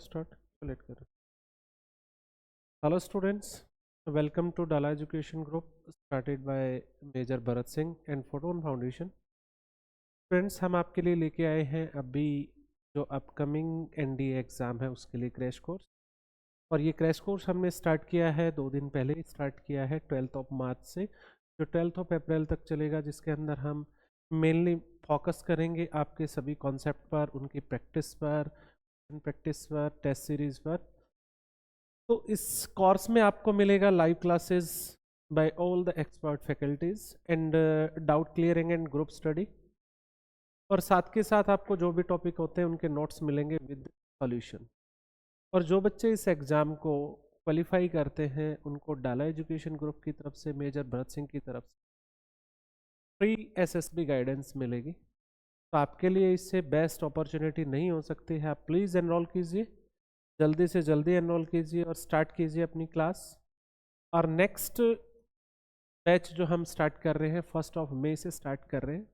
Start late कर। Hello students, welcome to Dala education group started by Major Bharat Singh and photon foundation. Friends, हम आपके लिए लेके आए हैं अभी जो अपकमिंग एनडीए एग्ज़ाम है उसके लिए क्रैश कोर्स। और ये क्रैश कोर्स हमने स्टार्ट किया है 2 दिन पहले ही स्टार्ट किया है 12 मार्च से जो 12 अप्रैल तक चलेगा, जिसके अंदर हम मेनली फोकस करेंगे आपके सभी कॉन्सेप्ट पर, उनकी प्रैक्टिस पर, टेस्ट सीरीज पर। तो इस कोर्स में आपको मिलेगा live classes bye all the expert faculties and doubt clearing and group study, और साथ के साथ आपको जो भी टॉपिक होते हैं उनके नोट्स मिलेंगे विद सॉल्यूशन। और जो बच्चे इस एग्ज़ाम को क्वालिफाई करते हैं उनको डाला एजुकेशन ग्रुप की तरफ से, मेजर भरत सिंह की तरफ से फ्री एसएसबी गाइडेंस मिलेगी। तो आपके लिए इससे बेस्ट अपॉर्चुनिटी नहीं हो सकती है। आप प्लीज़ एनरोल कीजिए, जल्दी से जल्दी एनरोल कीजिए और स्टार्ट कीजिए अपनी क्लास। और नेक्स्ट बैच जो हम स्टार्ट कर रहे हैं 1 मई से स्टार्ट कर रहे हैं,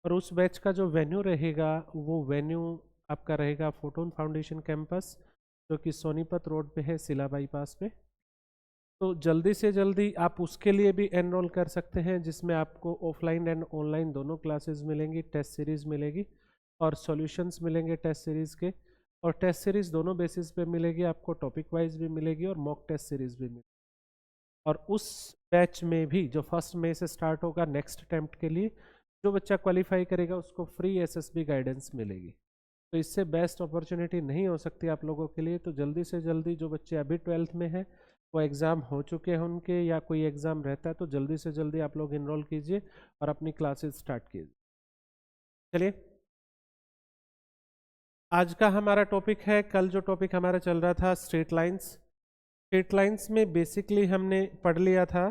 और उस बैच का जो वेन्यू रहेगा वो वेन्यू आपका रहेगा फोटोन फाउंडेशन कैंपस, जो कि सोनीपत रोड पे है, सिला बाईपास पे। तो जल्दी से जल्दी आप उसके लिए भी एनरोल कर सकते हैं, जिसमें आपको ऑफलाइन एंड ऑनलाइन दोनों क्लासेस मिलेंगी, टेस्ट सीरीज़ मिलेगी और सॉल्यूशंस मिलेंगे टेस्ट सीरीज़ के। और टेस्ट सीरीज़ दोनों बेसिस पे मिलेगी, आपको टॉपिक वाइज भी मिलेगी और मॉक टेस्ट सीरीज़ भी मिलेगी। और उस बैच में भी जो 1 मई से स्टार्ट होगा नेक्स्ट अटेम्प्ट के लिए, जो बच्चा क्वालिफाई करेगा उसको फ्री एसएसबी गाइडेंस मिलेगी। तो इससे बेस्ट अपॉर्चुनिटी नहीं हो सकती आप लोगों के लिए। तो जल्दी से जल्दी जो बच्चे अभी 12th में हैं, वो एग्ज़ाम हो चुके हैं उनके या कोई एग्ज़ाम रहता है, तो जल्दी से जल्दी आप लोग इनरोल कीजिए और अपनी क्लासेस स्टार्ट कीजिए। चलिए, आज का हमारा टॉपिक है, कल जो टॉपिक हमारा चल रहा था स्ट्रेट लाइंस। स्ट्रेट लाइंस में बेसिकली हमने पढ़ लिया था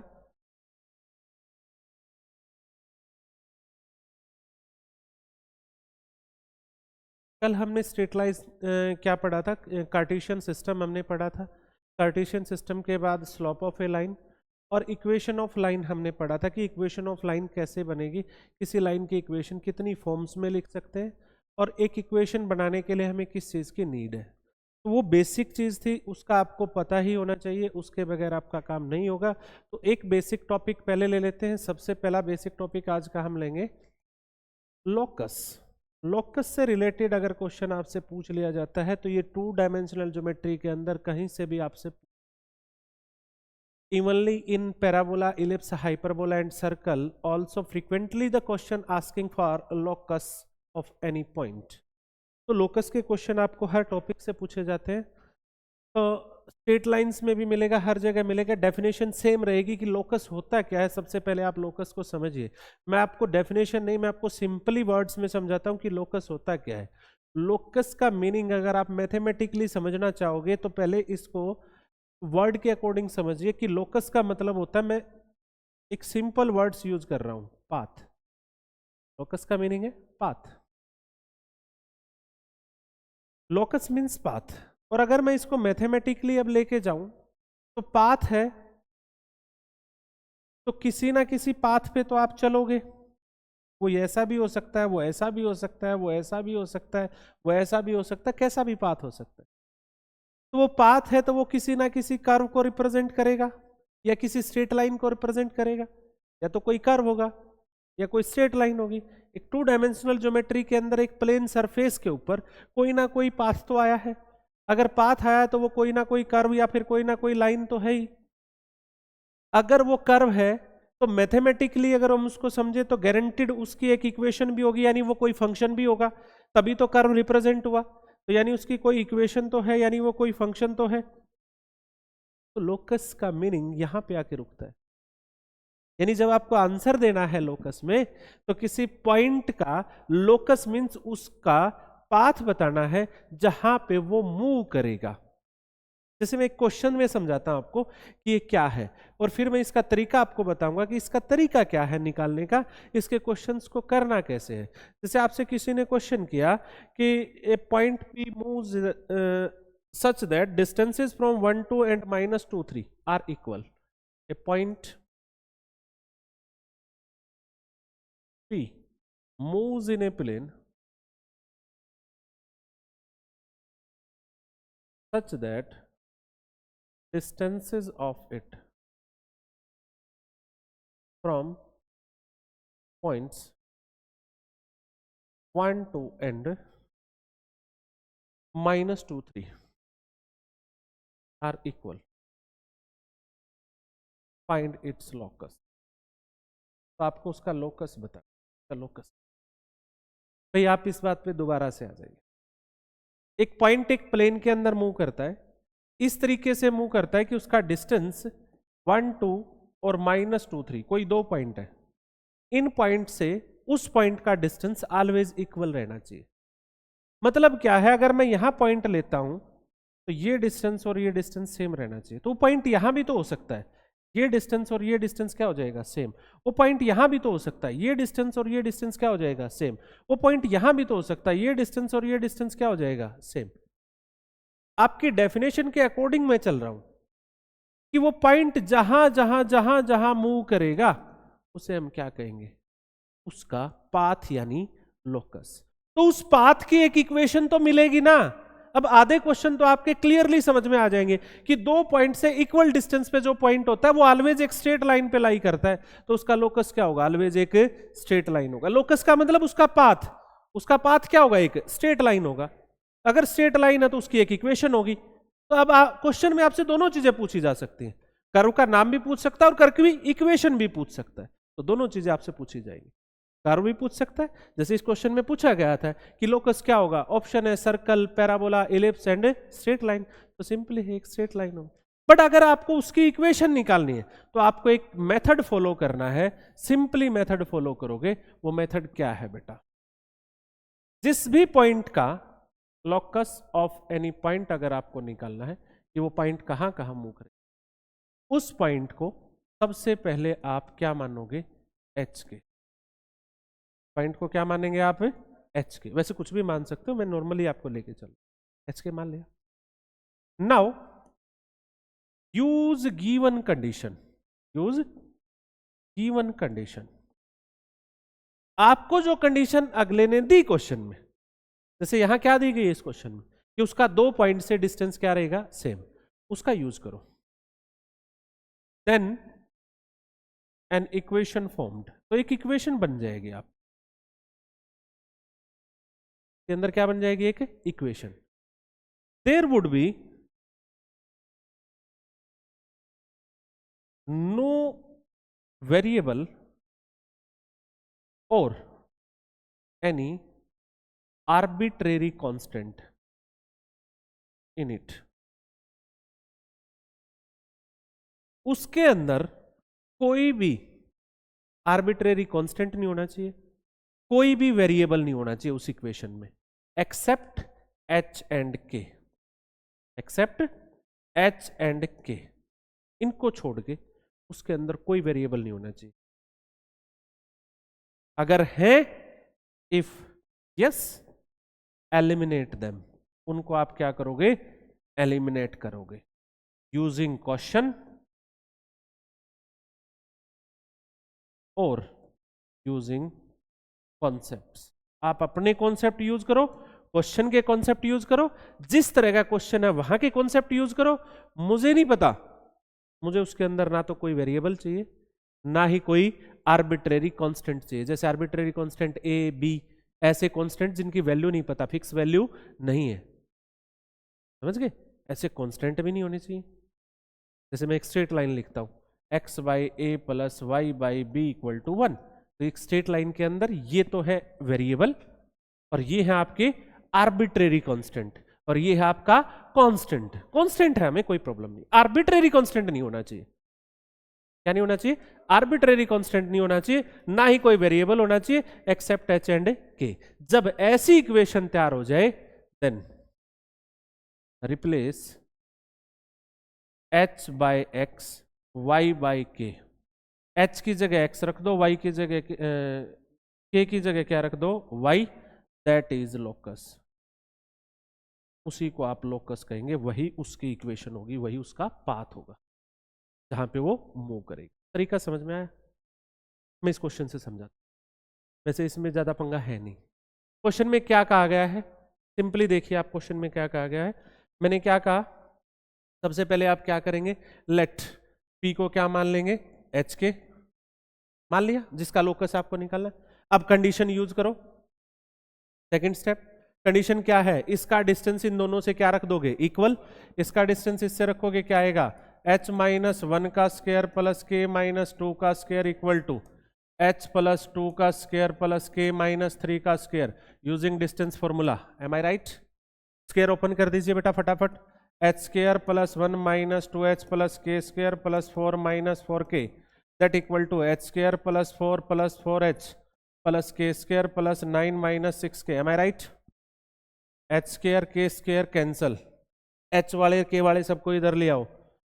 कल हमने स्ट्रेट लाइंस क्या पढ़ा था, कार्टेशियन सिस्टम हमने पढ़ा था। कार्टेशियन सिस्टम के बाद स्लोप ऑफ ए लाइन और इक्वेशन ऑफ लाइन हमने पढ़ा था कि इक्वेशन ऑफ लाइन कैसे बनेगी, किसी लाइन की इक्वेशन कितनी फॉर्म्स में लिख सकते हैं, और एक इक्वेशन बनाने के लिए हमें किस चीज़ की नीड है। तो वो बेसिक चीज़ थी, उसका आपको पता ही होना चाहिए, उसके बगैर आपका काम नहीं होगा। तो एक बेसिक टॉपिक पहले ले लेते हैं। सबसे पहला बेसिक टॉपिक आज का हम लेंगे लोकस। लोकस से रिलेटेड अगर क्वेश्चन आपसे पूछ लिया जाता है तो ये 2 डायमेंशनल ज्योमेट्री के अंदर कहीं से भी आपसे evenly in parabola, ellipse, hyperbola and circle, also frequently the question asking for locus of any point। तो लोकस के क्वेश्चन आपको हर टॉपिक से पूछे जाते हैं। तो स्ट्रेट लाइंस में भी मिलेगा, हर जगह मिलेगा। डेफिनेशन सेम रहेगी कि लोकस होता क्या है। सबसे पहले आप लोकस को समझिए। मैं आपको डेफिनेशन नहीं, मैं आपको सिंपली वर्ड्स में समझाता हूं कि लोकस होता क्या है। लोकस का मीनिंग अगर आप मैथमेटिकली समझना चाहोगे तो पहले इसको वर्ड के अकॉर्डिंग समझिए कि लोकस का मतलब होता है, मैं एक सिंपल वर्ड्स यूज कर रहा हूं, पाथ। लोकस का मीनिंग है पाथ। Locus means path. और अगर मैं इसको मैथमेटिकली अब लेके जाऊं तो पाथ है, तो किसी ना किसी पाथ पे तो आप चलोगे। वो ऐसा भी हो सकता है, वो ऐसा भी हो सकता है, वो ऐसा भी हो सकता है, वो ऐसा भी हो सकता है, कैसा भी पाथ हो सकता है। तो वो पाथ है तो वो किसी ना किसी कर्व को रिप्रेजेंट करेगा, या किसी स्ट्रेट लाइन को रिप्रेजेंट करेगा, या तो कोई कर्व होगा या कोई स्ट्रेट लाइन होगी। एक 2 डायमेंशनल ज्योमेट्री के अंदर एक प्लेन सरफेस के ऊपर कोई ना कोई पाथ तो आया है। अगर पाथ आया तो वो कोई ना कोई कर्व या फिर कोई ना कोई लाइन तो है ही। अगर वो कर्व है तो मैथमेटिकली अगर हम उसको समझे तो गारंटीड उसकी एक इक्वेशन भी होगी, यानी वो कोई फंक्शन भी होगा, तभी तो कर्व रिप्रेजेंट हुआ। तो यानी उसकी कोई इक्वेशन तो है, यानी वो कोई फंक्शन तो है। तो लोकस का मीनिंग यहां पे आके रुकता है। यानी जब आपको आंसर देना है लोकस में, तो किसी पॉइंट का लोकस मीन्स उसका पाथ बताना है जहां पे वो मूव करेगा। जैसे मैं एक क्वेश्चन में समझाता हूं आपको कि ये क्या है, और फिर मैं इसका तरीका आपको बताऊंगा कि इसका तरीका क्या है निकालने का, इसके क्वेश्चंस को करना कैसे है। जैसे आपसे किसी ने क्वेश्चन किया कि a point P moves such that distances from 1 2 and -2 3 are equal. A point P moves in a plane such that distances of it from points 1, 2 and -2, 3 are equal. Find its locus. तो आपको उसका locus बता, locus भाई आप इस बात पे दोबारा से आ जाइए। एक पॉइंट एक प्लेन के अंदर मूव करता है, इस तरीके से मूव करता है कि उसका डिस्टेंस 1, 2 और -2, 3 कोई दो पॉइंट है। इन पॉइंट से उस पॉइंट का डिस्टेंस ऑलवेज इक्वल रहना चाहिए। मतलब क्या है, अगर मैं यहां पॉइंट लेता हूं तो ये डिस्टेंस और ये डिस्टेंस सेम रहना चाहिए। तो पॉइंट यहां भी तो हो सकता है, ये डिस्टेंस और ये डिस्टेंस क्या हो जाएगा, सेम। वो पॉइंट यहां भी तो हो सकता है, ये डिस्टेंस और ये डिस्टेंस क्या हो जाएगा, सेम। वो पॉइंट यहां भी तो हो सकता है, ये डिस्टेंस और ये डिस्टेंस क्या हो जाएगा, सेम। आपकी डेफिनेशन के अकॉर्डिंग मैं चल रहा हूं कि वो पॉइंट जहां जहां जहां जहां मूव करेगा उसे हम क्या कहेंगे, उसका पाथ यानी लोकस। तो उस पाथ की एक इक्वेशन तो मिलेगी ना। अब आधे क्वेश्चन तो आपके क्लियरली समझ में आ जाएंगे कि दो पॉइंट से इक्वल डिस्टेंस पे जो पॉइंट होता है वो ऑलवेज एक स्ट्रेट लाइन पे लाई करता है, तो उसका लोकस क्या होगा, ऑलवेज एक स्ट्रेट लाइन होगा। लोकस का मतलब उसका पाथ, उसका पाथ क्या होगा, एक स्ट्रेट लाइन होगा। अगर स्ट्रेट लाइन है तो उसकी एक इक्वेशन होगी। तो अब क्वेश्चन में आपसे दोनों चीजें पूछी जा सकती हैं, कर्व का नाम भी पूछ सकता है और कर्व की इक्वेशन भी पूछ सकता है। तो दोनों चीजें आपसे पूछी जाएंगी। कर्व भी पूछ सकता है, जैसे इस क्वेश्चन में पूछा गया था कि लोकस क्या होगा, ऑप्शन है circle, parabola, ellipse and straight line. तो सिंपली है एक स्ट्रेट लाइन होगा। बट अगर आपको उसकी इक्वेशन निकालनी है तो आपको एक मेथड फॉलो करना है। सिंपली मेथड फॉलो करोगे। वो मेथड क्या है बेटा, जिस भी पॉइंट का लोकस ऑफ एनी पॉइंट अगर आपको निकालना है कि वो पॉइंट कहां कहां मूव करे, उस पॉइंट को सबसे पहले आप क्या मानोगे, एच के। पॉइंट को क्या मानेंगे आप, एच के। वैसे कुछ भी मान सकते हो, मैं नॉर्मली आपको लेके चलूं, एच के मान लिया। Now use given condition, use given condition. आपको जो कंडीशन अगले ने दी क्वेश्चन में, जैसे यहां क्या दी गई है इस क्वेश्चन में कि उसका दो पॉइंट से डिस्टेंस क्या रहेगा, सेम, उसका यूज करो। देन एन इक्वेशन फॉर्म्ड, तो एक इक्वेशन बन जाएगी आप के अंदर, क्या बन जाएगी, एक equation. There would be no variable और any arbitrary constant in it. उसके अंदर कोई भी आर्बिट्रेरी कांस्टेंट नहीं होना चाहिए, कोई भी वेरिएबल नहीं होना चाहिए उस इक्वेशन में, एक्सेप्ट एच एंड के, एक्सेप्ट एच एंड के। इनको छोड़ के उसके अंदर कोई वेरिएबल नहीं होना चाहिए। अगर है, इफ यस, एलिमिनेट देम, उनको आप क्या करोगे, एलिमिनेट करोगे यूजिंग क्वेश्चन और यूजिंग कॉन्सेप्ट्स। आप अपने कॉन्सेप्ट यूज करो, क्वेश्चन के कॉन्सेप्ट यूज करो, जिस तरह का क्वेश्चन है वहां के कॉन्सेप्ट यूज करो। मुझे नहीं पता, मुझे उसके अंदर ना तो कोई वेरिएबल चाहिए ना ही कोई आर्बिट्रेरी कांस्टेंट चाहिए। जैसे आर्बिट्रेरी कांस्टेंट ए बी, ऐसे कांस्टेंट जिनकी वैल्यू नहीं पता, फिक्स वैल्यू नहीं है, समझ गए, ऐसे कांस्टेंट भी नहीं होने चाहिए। जैसे मैं एक स्ट्रेट लाइन लिखता हूं, x by a plus y by b equal to 1, तो एक स्ट्रेट लाइन के अंदर ये तो है वेरिएबल और ये है आपके आर्बिट्रेरी कांस्टेंट और ये है आपका कांस्टेंट। कांस्टेंट है, हमें कोई प्रॉब्लम नहीं, आर्बिट्रेरी कांस्टेंट नहीं होना चाहिए। क्या नहीं होना चाहिए, आर्बिट्रेरी कांस्टेंट नहीं होना चाहिए, ना ही कोई वेरिएबल होना चाहिए एक्सेप्ट एच एंड के। जब ऐसी इक्वेशन तैयार हो जाए then replace h by x y by k. H की जगह एक्स रख दो, वाई की जगह के की जगह क्या रख दो, वाई, दैट इज लोकस। उसी को आप लोकस कहेंगे, वही उसकी इक्वेशन होगी, वही उसका पाथ होगा जहां पे वो मूव करेगी। तरीका समझ में आया? मैं इस क्वेश्चन से समझाता, वैसे इसमें ज्यादा पंगा है नहीं। क्वेश्चन में क्या कहा गया है, सिंपली देखिए आप, क्वेश्चन में क्या कहा गया है, मैंने क्या कहा, सबसे पहले आप क्या करेंगे, लेट पी को क्या मान लेंगे, एच के मान लिया, जिसका लोकस आपको निकालना है। अब कंडीशन यूज करो, सेकंड स्टेप। कंडीशन क्या है, इसका डिस्टेंस इन दोनों से क्या रख दोगे, इक्वल। इसका डिस्टेंस इससे रखोगे, क्या आएगा, h माइनस 1 का स्क्वायर प्लस के माइनस 2 का square equal to h plus 2 का स्क्वायर प्लस के माइनस 3 का square using distance formula. Am I right? Square open कर दीजिए बेटा फटाफट। h square plus 1 minus 2h plus k square plus 4 minus 4k that equal to h square plus 4h plus k square plus 9 minus 6k। Am I right? h square k square cancel, h वाले के वाले सबको इधर ले आओ,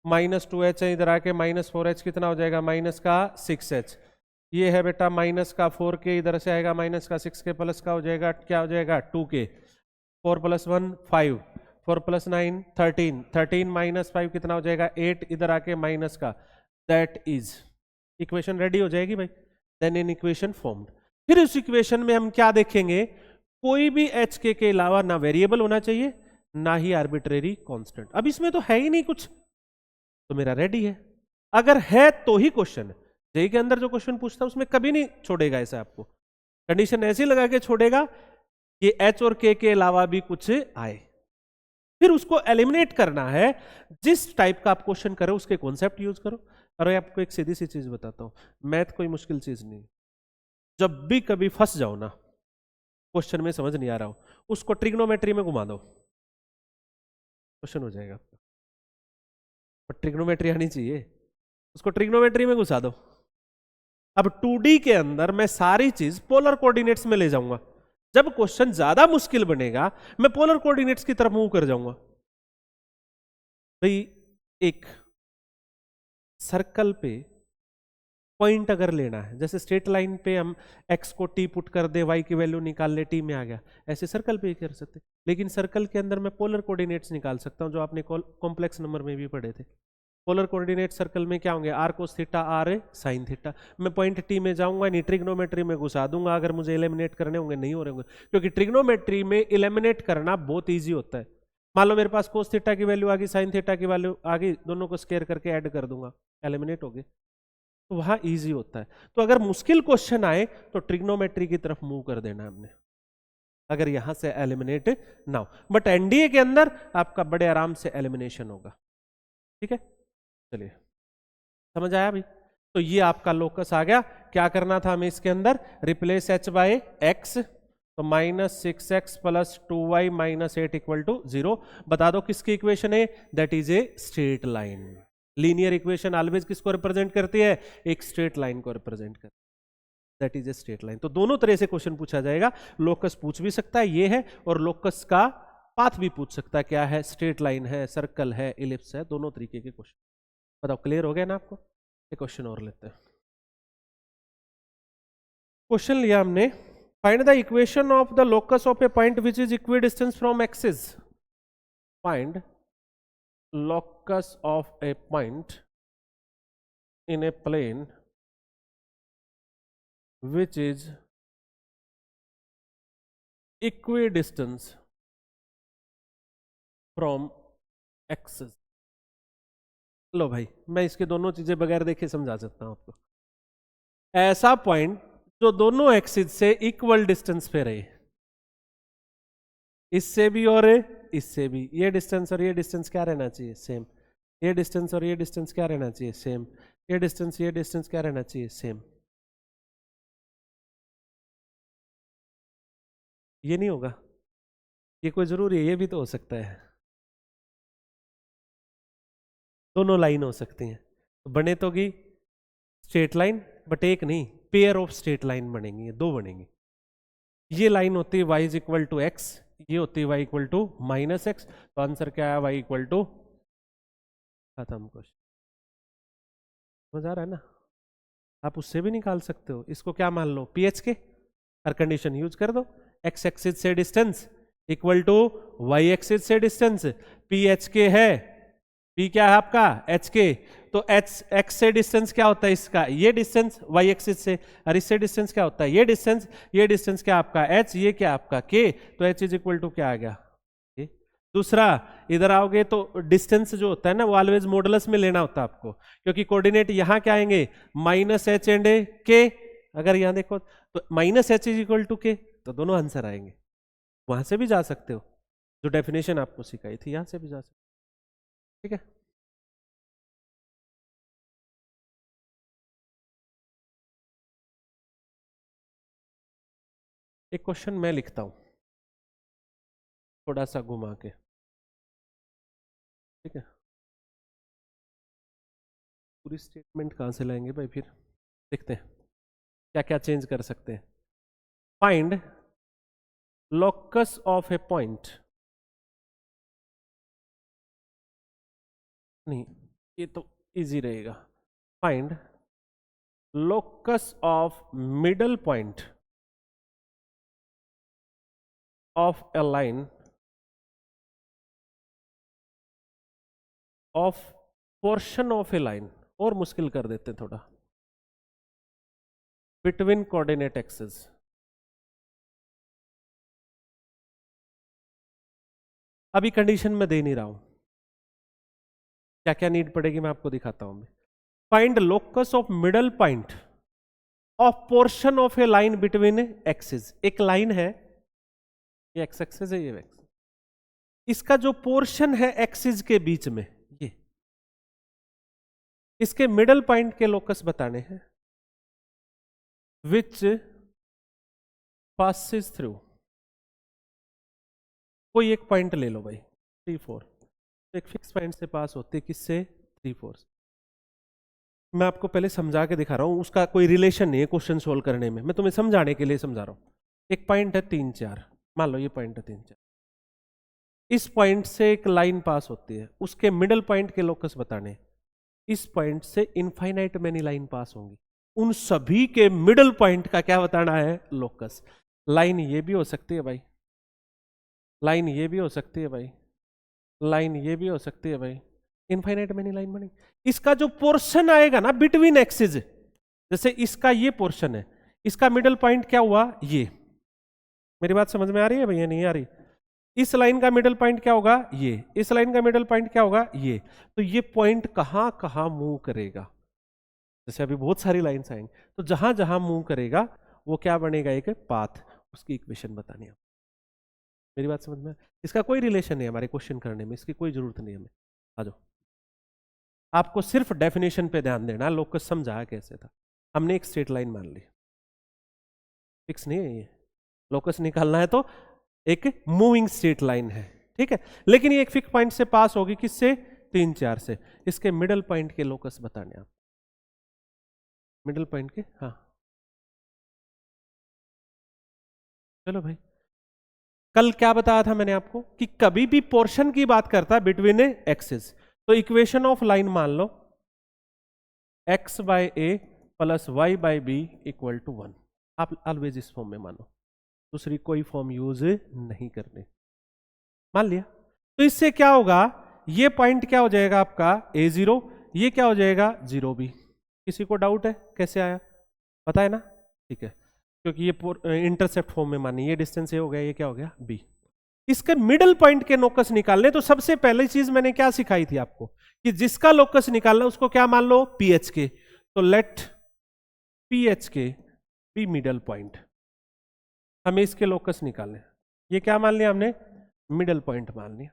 minus 2h है इधर आके, माइनस 4h कितना हो जाएगा, माइनस का 6h। ये है बेटा माइनस का 4k, इधर से आएगा माइनस का 6k, प्लस का हो जाएगा, क्या हो जाएगा 2k। 4 प्लस 1 5, 4 प्लस 9 13, 13 माइनस 5 कितना हो जाएगा 8, इधर आके माइनस का, दैट इज इक्वेशन रेडी हो जाएगी भाई। Then in equation formed. फिर उस इक्वेशन में हम क्या देखेंगे, कोई भी एच के अलावा ना वेरिएबल होना चाहिए ना ही आर्बिट्रेरी कांस्टेंट। अब इसमें तो है ही नहीं कुछ, तो मेरा रेडी है। अगर है तो ही क्वेश्चन है, जेई के अंदर जो क्वेश्चन पूछता है उसमें कभी नहीं छोड़ेगा ऐसा, आपको कंडीशन ऐसी लगा के छोड़ेगा कि एच और के अलावा भी कुछ आए। फिर उसको एलिमिनेट करना है, जिस टाइप का आप क्वेश्चन करो उसके कॉन्सेप्ट यूज करो। अरे आपको एक सीधी सी चीज बताता हूं, मैथ कोई मुश्किल चीज नहीं। जब भी कभी फंस जाओ ना, क्वेश्चन में समझ नहीं आ रहा हो, उसको ट्रिग्नोमेट्री में घुमा दो, क्वेश्चन हो जाएगा आपका। पर ट्रिग्नोमेट्री आनी चाहिए, उसको ट्रिग्नोमेट्री में घुसा दो। अब 2D के अंदर मैं सारी चीज पोलर कोऑर्डिनेट्स में ले जाऊंगा। जब क्वेश्चन ज्यादा मुश्किल बनेगा मैं पोलर कोऑर्डिनेट्स की तरफ मूव कर जाऊंगा। भाई एक सर्कल पे पॉइंट अगर लेना है, जैसे स्ट्रेट लाइन पे हम x को t पुट कर दे, y की वैल्यू निकाल ले, t में आ गया, ऐसे सर्कल पे ही कर सकते। लेकिन सर्कल के अंदर मैं पोलर कोऑर्डिनेट्स निकाल सकता हूं, जो आपने कॉम्प्लेक्स नंबर में भी पढ़े थे। पोलर कोऑर्डिनेट सर्कल में क्या होंगे, r cos theta r sin theta. मैं पॉइंट t में जाऊंगा नहीं, ट्रिग्नोमेट्री में घुसा दूंगा अगर मुझे एलिमिनेट करने होंगे, नहीं हो रहे होंगे, क्योंकि ट्रिग्नोमेट्री में एलिमिनेट करना बहुत ईजी होता है। मान लो मेरे पास कोस थीटा की वैल्यू आ गई, साइन थीटा की वैल्यू आ गई, दोनों को स्क्वायर करके ऐड कर दूंगा, एलिमिनेट हो गए, तो वहां इजी होता है। तो अगर मुश्किल क्वेश्चन आए तो ट्रिग्नोमेट्री की तरफ मूव कर देना हमने, अगर यहां से एलिमिनेट ना हो। बट एनडीए के अंदर आपका बड़े आराम से एलिमिनेशन होगा। ठीक है, चलिए समझ आया भाई। तो ये आपका लोकस आ गया। क्या करना था हमें इसके अंदर, रिप्लेस h बाय x, तो minus 6x plus 2y minus 8 equal to 0। बता दो किसकी इक्वेशन है, that is a straight line. Linear equation always किसको रिप्रेजेंट करती है, एक स्ट्रेट लाइन को रिप्रेजेंट करती है, that is a straight line. तो दोनों तरह से क्वेश्चन पूछा जाएगा, लोकस पूछ भी सकता है ये है, और लोकस का पाथ भी पूछ सकता है, क्या है, स्ट्रेट लाइन है, सर्कल है, इलिप्स है, दोनों तरीके के क्वेश्चन। बताओ क्लियर हो गया ना आपको। एक क्वेश्चन और लेते हैं। क्वेश्चन लिया हमने, find the equation of the locus of a point which is equi distance from axis. Find locus of a point in a plane which is equidistant from axis। लो भाई, मैं इसके दोनों चीजें बगैर देखे समझा सकता हूं आपको। ऐसा पॉइंट जो दोनों एक्सिस से इक्वल डिस्टेंस पे रहे, इससे भी और इससे भी, ये डिस्टेंस और ये डिस्टेंस क्या रहना चाहिए, सेम। ये डिस्टेंस और ये डिस्टेंस क्या रहना चाहिए, सेम। ये डिस्टेंस क्या रहना चाहिए, सेम। ये नहीं होगा, ये कोई जरूरी है, ये भी तो हो सकता है। दोनों लाइन हो सकती हैं, तो बने तो की स्ट्रेट लाइन, बट एक नहीं, पेयर ऑफ स्ट्रेट लाइन बनेंगी, दो बनेंगी। ये लाइन होती है y is equal to x, ये होती है y equal to minus x. तो आंसर क्या है, y इक्वल टू, खत्म क्वेश्चन। समझ आ रहा है ना। आप उससे भी निकाल सकते हो, इसको क्या मान लो, ph के, हर कंडीशन यूज कर दो। x एक्सिस से distance equal to y axis से डिस्टेंस, ph के है, p क्या है आपका, h के, तो h x से डिस्टेंस क्या होता है इसका, ये डिस्टेंस y एक्सिस से, और इससे डिस्टेंस क्या होता है, ये डिस्टेंस क्या आपका h, ये क्या आपका k, तो h इज इक्वल टू क्या आ गया, दूसरा, इधर आओगे तो डिस्टेंस जो होता है ना वो ऑलवेज मॉडुलस में लेना होता है आपको, क्योंकि कोऑर्डिनेट यहां क्या आएंगे माइनस एच एंड के। अगर यहां देखो तो minus h is equal to k, तो दोनों आंसर आएंगे। वहां से भी जा सकते हो, जो डेफिनेशन आपको सिखाई थी यहां से भी जा सकते हो। ठीक है, एक क्वेश्चन मैं लिखता हूं थोड़ा सा घुमा के। ठीक है, पूरी स्टेटमेंट कहां से लाएंगे भाई, फिर देखते हैं क्या क्या चेंज कर सकते हैं। Find locus of a point, नहीं ये तो इजी रहेगा। Find locus of middle point of a line of portion of a line, और मुश्किल कर देते थोड़ा, बिटवीन कोऑर्डिनेट एक्सेस। अभी कंडीशन में दे नहीं रहा हूं, क्या क्या नीड पड़ेगी मैं आपको दिखाता हूं। Find locus of middle point of portion of a line between axes. एक लाइन है, ये एक्स एक्सेस है, ये एक्स, इसका जो पोर्शन है एक्सिस के बीच में, ये इसके मिडल पॉइंट के लोकस बताने हैं, विच पासिस थ्रू। कोई एक पॉइंट ले लो भाई, 3 4, एक फिक्स पॉइंट से पास होते, किससे, 3 4 से। मैं आपको पहले समझा के दिखा रहा हूं, उसका कोई रिलेशन नहीं है क्वेश्चन सोल्व करने में, मैं तुम्हें समझाने के लिए समझा रहा हूं। एक पॉइंट है 3 4, मान लो ये पॉइंट है 3 4, इस पॉइंट से एक लाइन पास होती है, उसके मिडल पॉइंट के लोकस बताने। इस पॉइंट से इनफाइनाइट मेनी लाइन पास होंगी, उन सभी के मिडल पॉइंट का क्या बताना है, लोकस। लाइन ये भी हो सकती है भाई, लाइन ये भी हो सकती है भाई, लाइन ये भी हो सकती है भाई, इनफाइनाइट मेनी लाइन बनेगी। इसका जो पोर्शन आएगा ना बिटवीन एक्सिस, जैसे इसका ये पोर्शन है, इसका मिडल पॉइंट क्या हुआ, ये। मेरी बात समझ में आ रही है भैया, नहीं आ रही? इस लाइन का मिडल पॉइंट क्या होगा, ये। इस लाइन का मिडल पॉइंट क्या होगा, ये। तो ये पॉइंट कहां कहां मूव करेगा, जैसे अभी बहुत सारी लाइंस आएंगी, तो जहां जहां मूव करेगा वो क्या बनेगा, एक पाथ, उसकी इक्वेशन बतानी है। मेरी बात समझ में? इसका कोई रिलेशन नहीं है हमारे क्वेश्चन करने में, इसकी कोई जरूरत नहीं है हमें। आ जाओ, आपको सिर्फ डेफिनेशन पे ध्यान देना, लोकस समझाया कैसे था। हमने एक स्ट्रेट लाइन मान ली, फिक्स नहीं है ये, लोकस निकालना है तो एक मूविंग स्ट्रेट लाइन है, ठीक है। लेकिन ये एक फिक्स पॉइंट से पास होगी, किससे, 3 4 से। इसके मिडल पॉइंट के लोकस बताने आप, मिडल पॉइंट के, हाँ चलो भाई। कल क्या बताया था मैंने आपको कि कभी भी पोर्शन की बात करता है बिटवीन एक्सेस, तो इक्वेशन ऑफ लाइन मान लो x by a plus y by b equal to 1। आप ऑलवेज इस फॉर्म में मानो, दूसरी कोई फॉर्म यूज नहीं करने, मान लिया। तो इससे क्या होगा, ये पॉइंट क्या हो जाएगा आपका a0, ये क्या हो जाएगा 0b। किसी को डाउट है कैसे आया, पता है ना? ठीक है, क्योंकि ये इंटरसेप्ट फॉर्म में मानी, ये डिस्टेंस ये हो गया, ये क्या हो गया b। इसके मिडल पॉइंट के लोकस निकालने, तो सबसे पहली चीज मैंने क्या सिखाई थी आपको कि जिसका लोकस निकालना उसको क्या मान लो, पीएच के। तो लेट पीएच के बी मिडल पॉइंट, हमें इसके लोकस निकालने, ये क्या मान लिया हमने, मिडल पॉइंट मान लिया।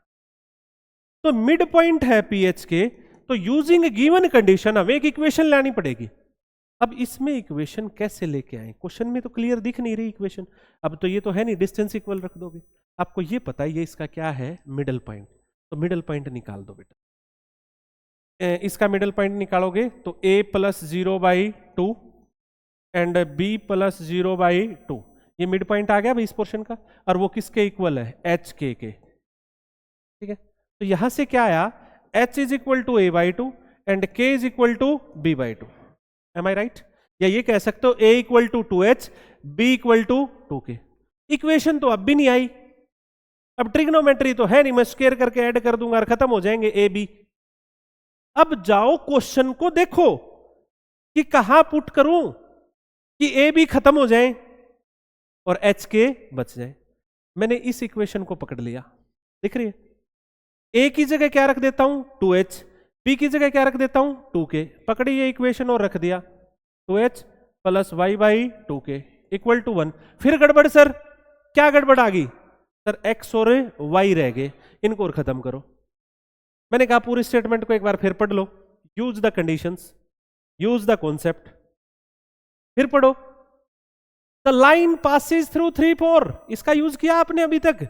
तो मिड पॉइंट है पीएच के, तो यूजिंग गिवन कंडीशन हमें एक इक्वेशन लानी पड़ेगी। अब इसमें इक्वेशन कैसे लेके आए, क्वेश्चन में तो क्लियर दिख नहीं रही इक्वेशन। अब तो ये तो है नहीं, डिस्टेंस इक्वल रख दोगे, आपको ये पता है ये इसका क्या है, मिडल पॉइंट। तो मिडल पॉइंट निकाल दो बेटा, इसका मिडल पॉइंट निकालोगे तो a plus 0/2 and b plus 0/2, ये मिड पॉइंट आ गया भाई इस पोर्शन का, और वो किसके इक्वल है, h के, ठीक है। तो यहां से क्या आया, h is equal to a/2 and k is equal to b/2। Am I right? या ये कह सकते हो a equal to 2h, b equal to 2k। Equation तो अब भी नहीं आई, अब ट्रिग्नोमेट्री तो है नहीं, मैं स्क्वायर करके ऐड कर दूंगा और खत्म हो जाएंगे a b। अब जाओ क्वेश्चन को देखो कि कहां पुट करूं कि a b खत्म हो जाए और h k बच जाए। मैंने इस इक्वेशन को पकड़ लिया, दिख रही है, ए की जगह क्या रख देता हूं 2h, बी की जगह क्या रख देता हूं 2k, पकड़ी ये इक्वेशन और रख दिया 2h plus y by 2k equal to 1। फिर गड़बड़ सर, क्या गड़बड़ आ गई सर, x और y रह गए, इनको और खत्म करो। मैंने कहा पूरी स्टेटमेंट को एक बार फिर पढ़ लो, use the conditions, use the concept, फिर पढ़ो। द लाइन पासिस थ्रू 3 4, इसका यूज किया आपने अभी तक?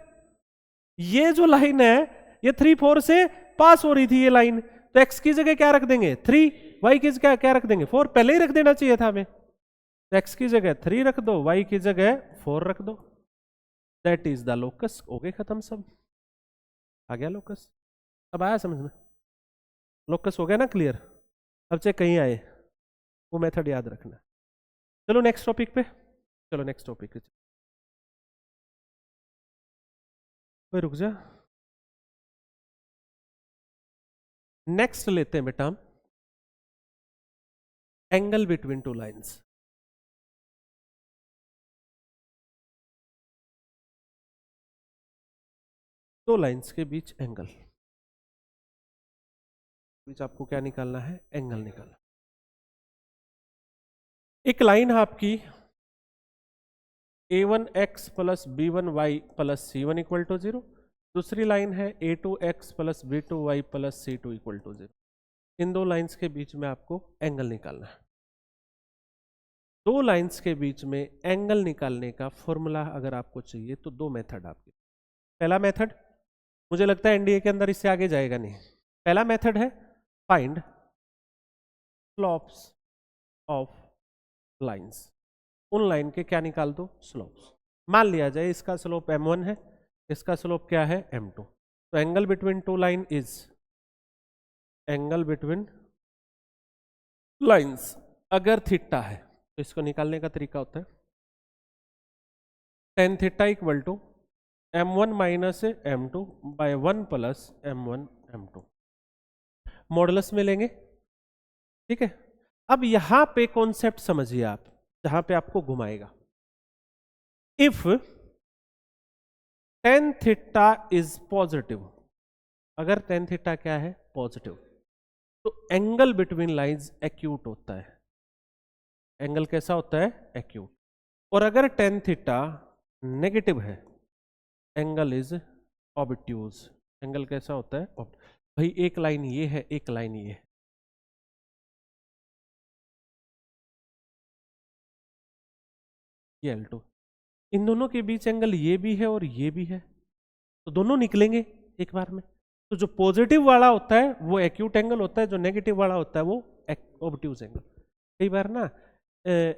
ये जो लाइन है ये 3 4 से पास हो रही थी ये लाइन, तो x की जगह क्या रख देंगे 3, y की जगह क्या रख देंगे 4, पहले ही रख देना चाहिए था हमें। तो x की जगह 3 रख दो, y की जगह 4 रख दो, दैट इज द लोकस। हो गए खत्म सब, आ गया लोकस। अब आया समझ में? लोकस हो गया ना क्लियर? अब चाहे कहीं आए वो मेथड याद रखना। चलो नेक्स्ट टॉपिक पे, चलो नेक्स्ट टॉपिक पे। कोई रुक जा, नेक्स्ट लेते हैं बेटा हम एंगल बिटवीन टू लाइंस। दो लाइंस के बीच एंगल, बीच आपको क्या निकालना है, एंगल निकालना। एक लाइन है आपकी a1x plus b1y plus c1 equal to 0, दूसरी लाइन है a2x plus b2y plus c2 equal to 0। इन दो लाइंस के बीच में आपको एंगल निकालना है। दो लाइंस के बीच में एंगल निकालने का फॉर्मूला अगर आपको चाहिए तो दो मेथड आपके। पहला मेथड, मुझे लगता है एनडीए के अंदर इससे आगे जाएगा नहीं। पहला मेथड है फाइंड स्लोप्स ऑफ लाइंस, उन लाइन के क्या निकाल दो स्लोप्स। मान लिया जाए इसका स्लोप m1 है, इसका स्लोप क्या है m2, तो angle between two line is, angle between lines अगर थीटा है तो इसको निकालने का तरीका होता है tan theta equal to m1 minus m2 by 1 plus m1 m2, modulus में लेंगे। ठीक है, अब यहां पे कॉन्सेप्ट समझिए आप, जहां पे आपको घुमाएगा। If tan theta is positive, अगर tan थीटा क्या है पॉजिटिव, तो एंगल बिटवीन लाइंस एक्यूट होता है। एंगल कैसा होता है एक्यूट। और अगर tan थीटा नेगेटिव है, एंगल इज ऑब्ट्यूज। एंगल कैसा होता है भाई, एक लाइन ये है, एक लाइन ये है, ये L2, इन दोनों के बीच एंगल ये भी है और ये भी है, तो दोनों निकलेंगे एक बार में। तो जो पॉजिटिव वाला होता है वो एक्यूट एंगल होता है, जो नेगेटिव वाला होता है वो ऑब्ट्यूज एंगल। कई बार ना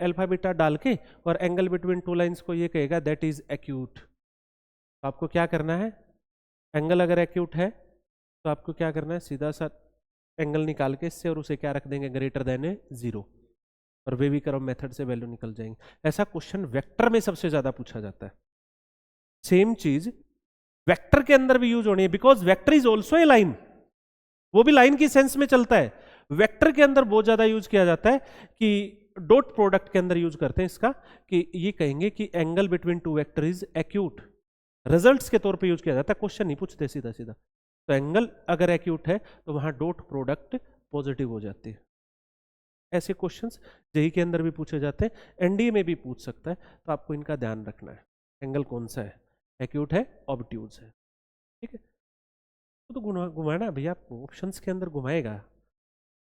अल्फा बीटा डाल के और एंगल बिटवीन टू लाइंस को ये कहेगा दैट इज एक्यूट। तो आपको क्या करना है, एंगल अगर एक्यूट है तो आपको क्या करना है, सीधा सा एंगल निकाल के इससे और उसे क्या रख देंगे ग्रेटर देन 0, और वे भी कर्व मेथड से वैल्यू निकल जाएंगे। ऐसा क्वेश्चन वेक्टर में सबसे ज्यादा पूछा जाता है। सेम चीज वेक्टर के अंदर भी यूज होनी है, because vector is also a line, वो भी लाइन की सेंस में चलता है। वेक्टर के अंदर बहुत ज्यादा यूज किया जाता है कि डॉट प्रोडक्ट के अंदर यूज करते हैं इसका, कि ये कहेंगे कि angle between to vector is acute, results के तौर पे यूज किया जाता है, क्वेश्चन नहीं पूछते सीधा सीधा। तो एंगल अगर एक्यूट है तो वहां डॉट प्रोडक्ट पॉजिटिव हो जाती है। ऐसे क्वेश्चंस जेई के अंदर भी पूछे जाते हैं, एनडीए में भी पूछ सकता है, तो आपको इनका ध्यान रखना है। एंगल कौन सा है, एक्यूट है ऑब्ट्यूज है। ठीक है, तो घुमाना भैया, आपको ऑप्शंस के अंदर घुमाएगा,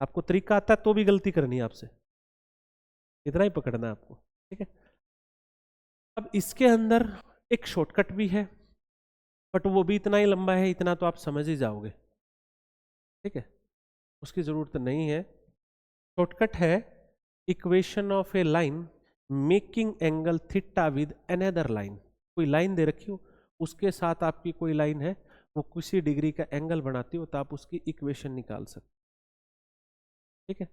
आपको तरीका आता है तो भी गलती करनी है आपसे, इतना ही पकड़ना है आपको। ठीक है, अब इसके अंदर एक शॉर्टकट भी है, बट वो भी इतना ही लंबा है, इतना तो आप समझ ही जाओगे। ठीक है, उसकी जरूरत नहीं है। शॉर्टकट है equation of a line making angle theta with another line. कोई लाइन दे रखी हो, उसके साथ आपकी कोई लाइन है, वो किसी डिग्री का एंगल बनाती हो, तो आप उसकी इक्वेशन निकाल सकते। ठीक है,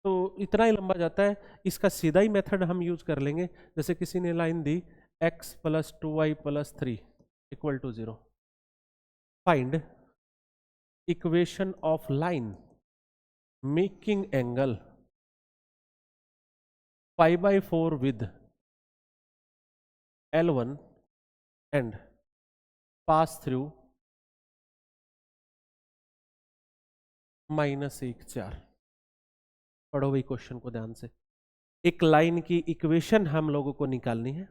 तो इतना ही लंबा जाता है, इसका सीधा ही मेथड हम यूज कर लेंगे। जैसे किसी ने लाइन दी x plus 2y plus 3 equal to 0, find equation of line making angle 5/4 with L1 and pass through -1 4। पढ़ो भाई क्वेश्चन को ध्यान से। एक लाइन की इक्वेशन हम लोगों को निकालनी है।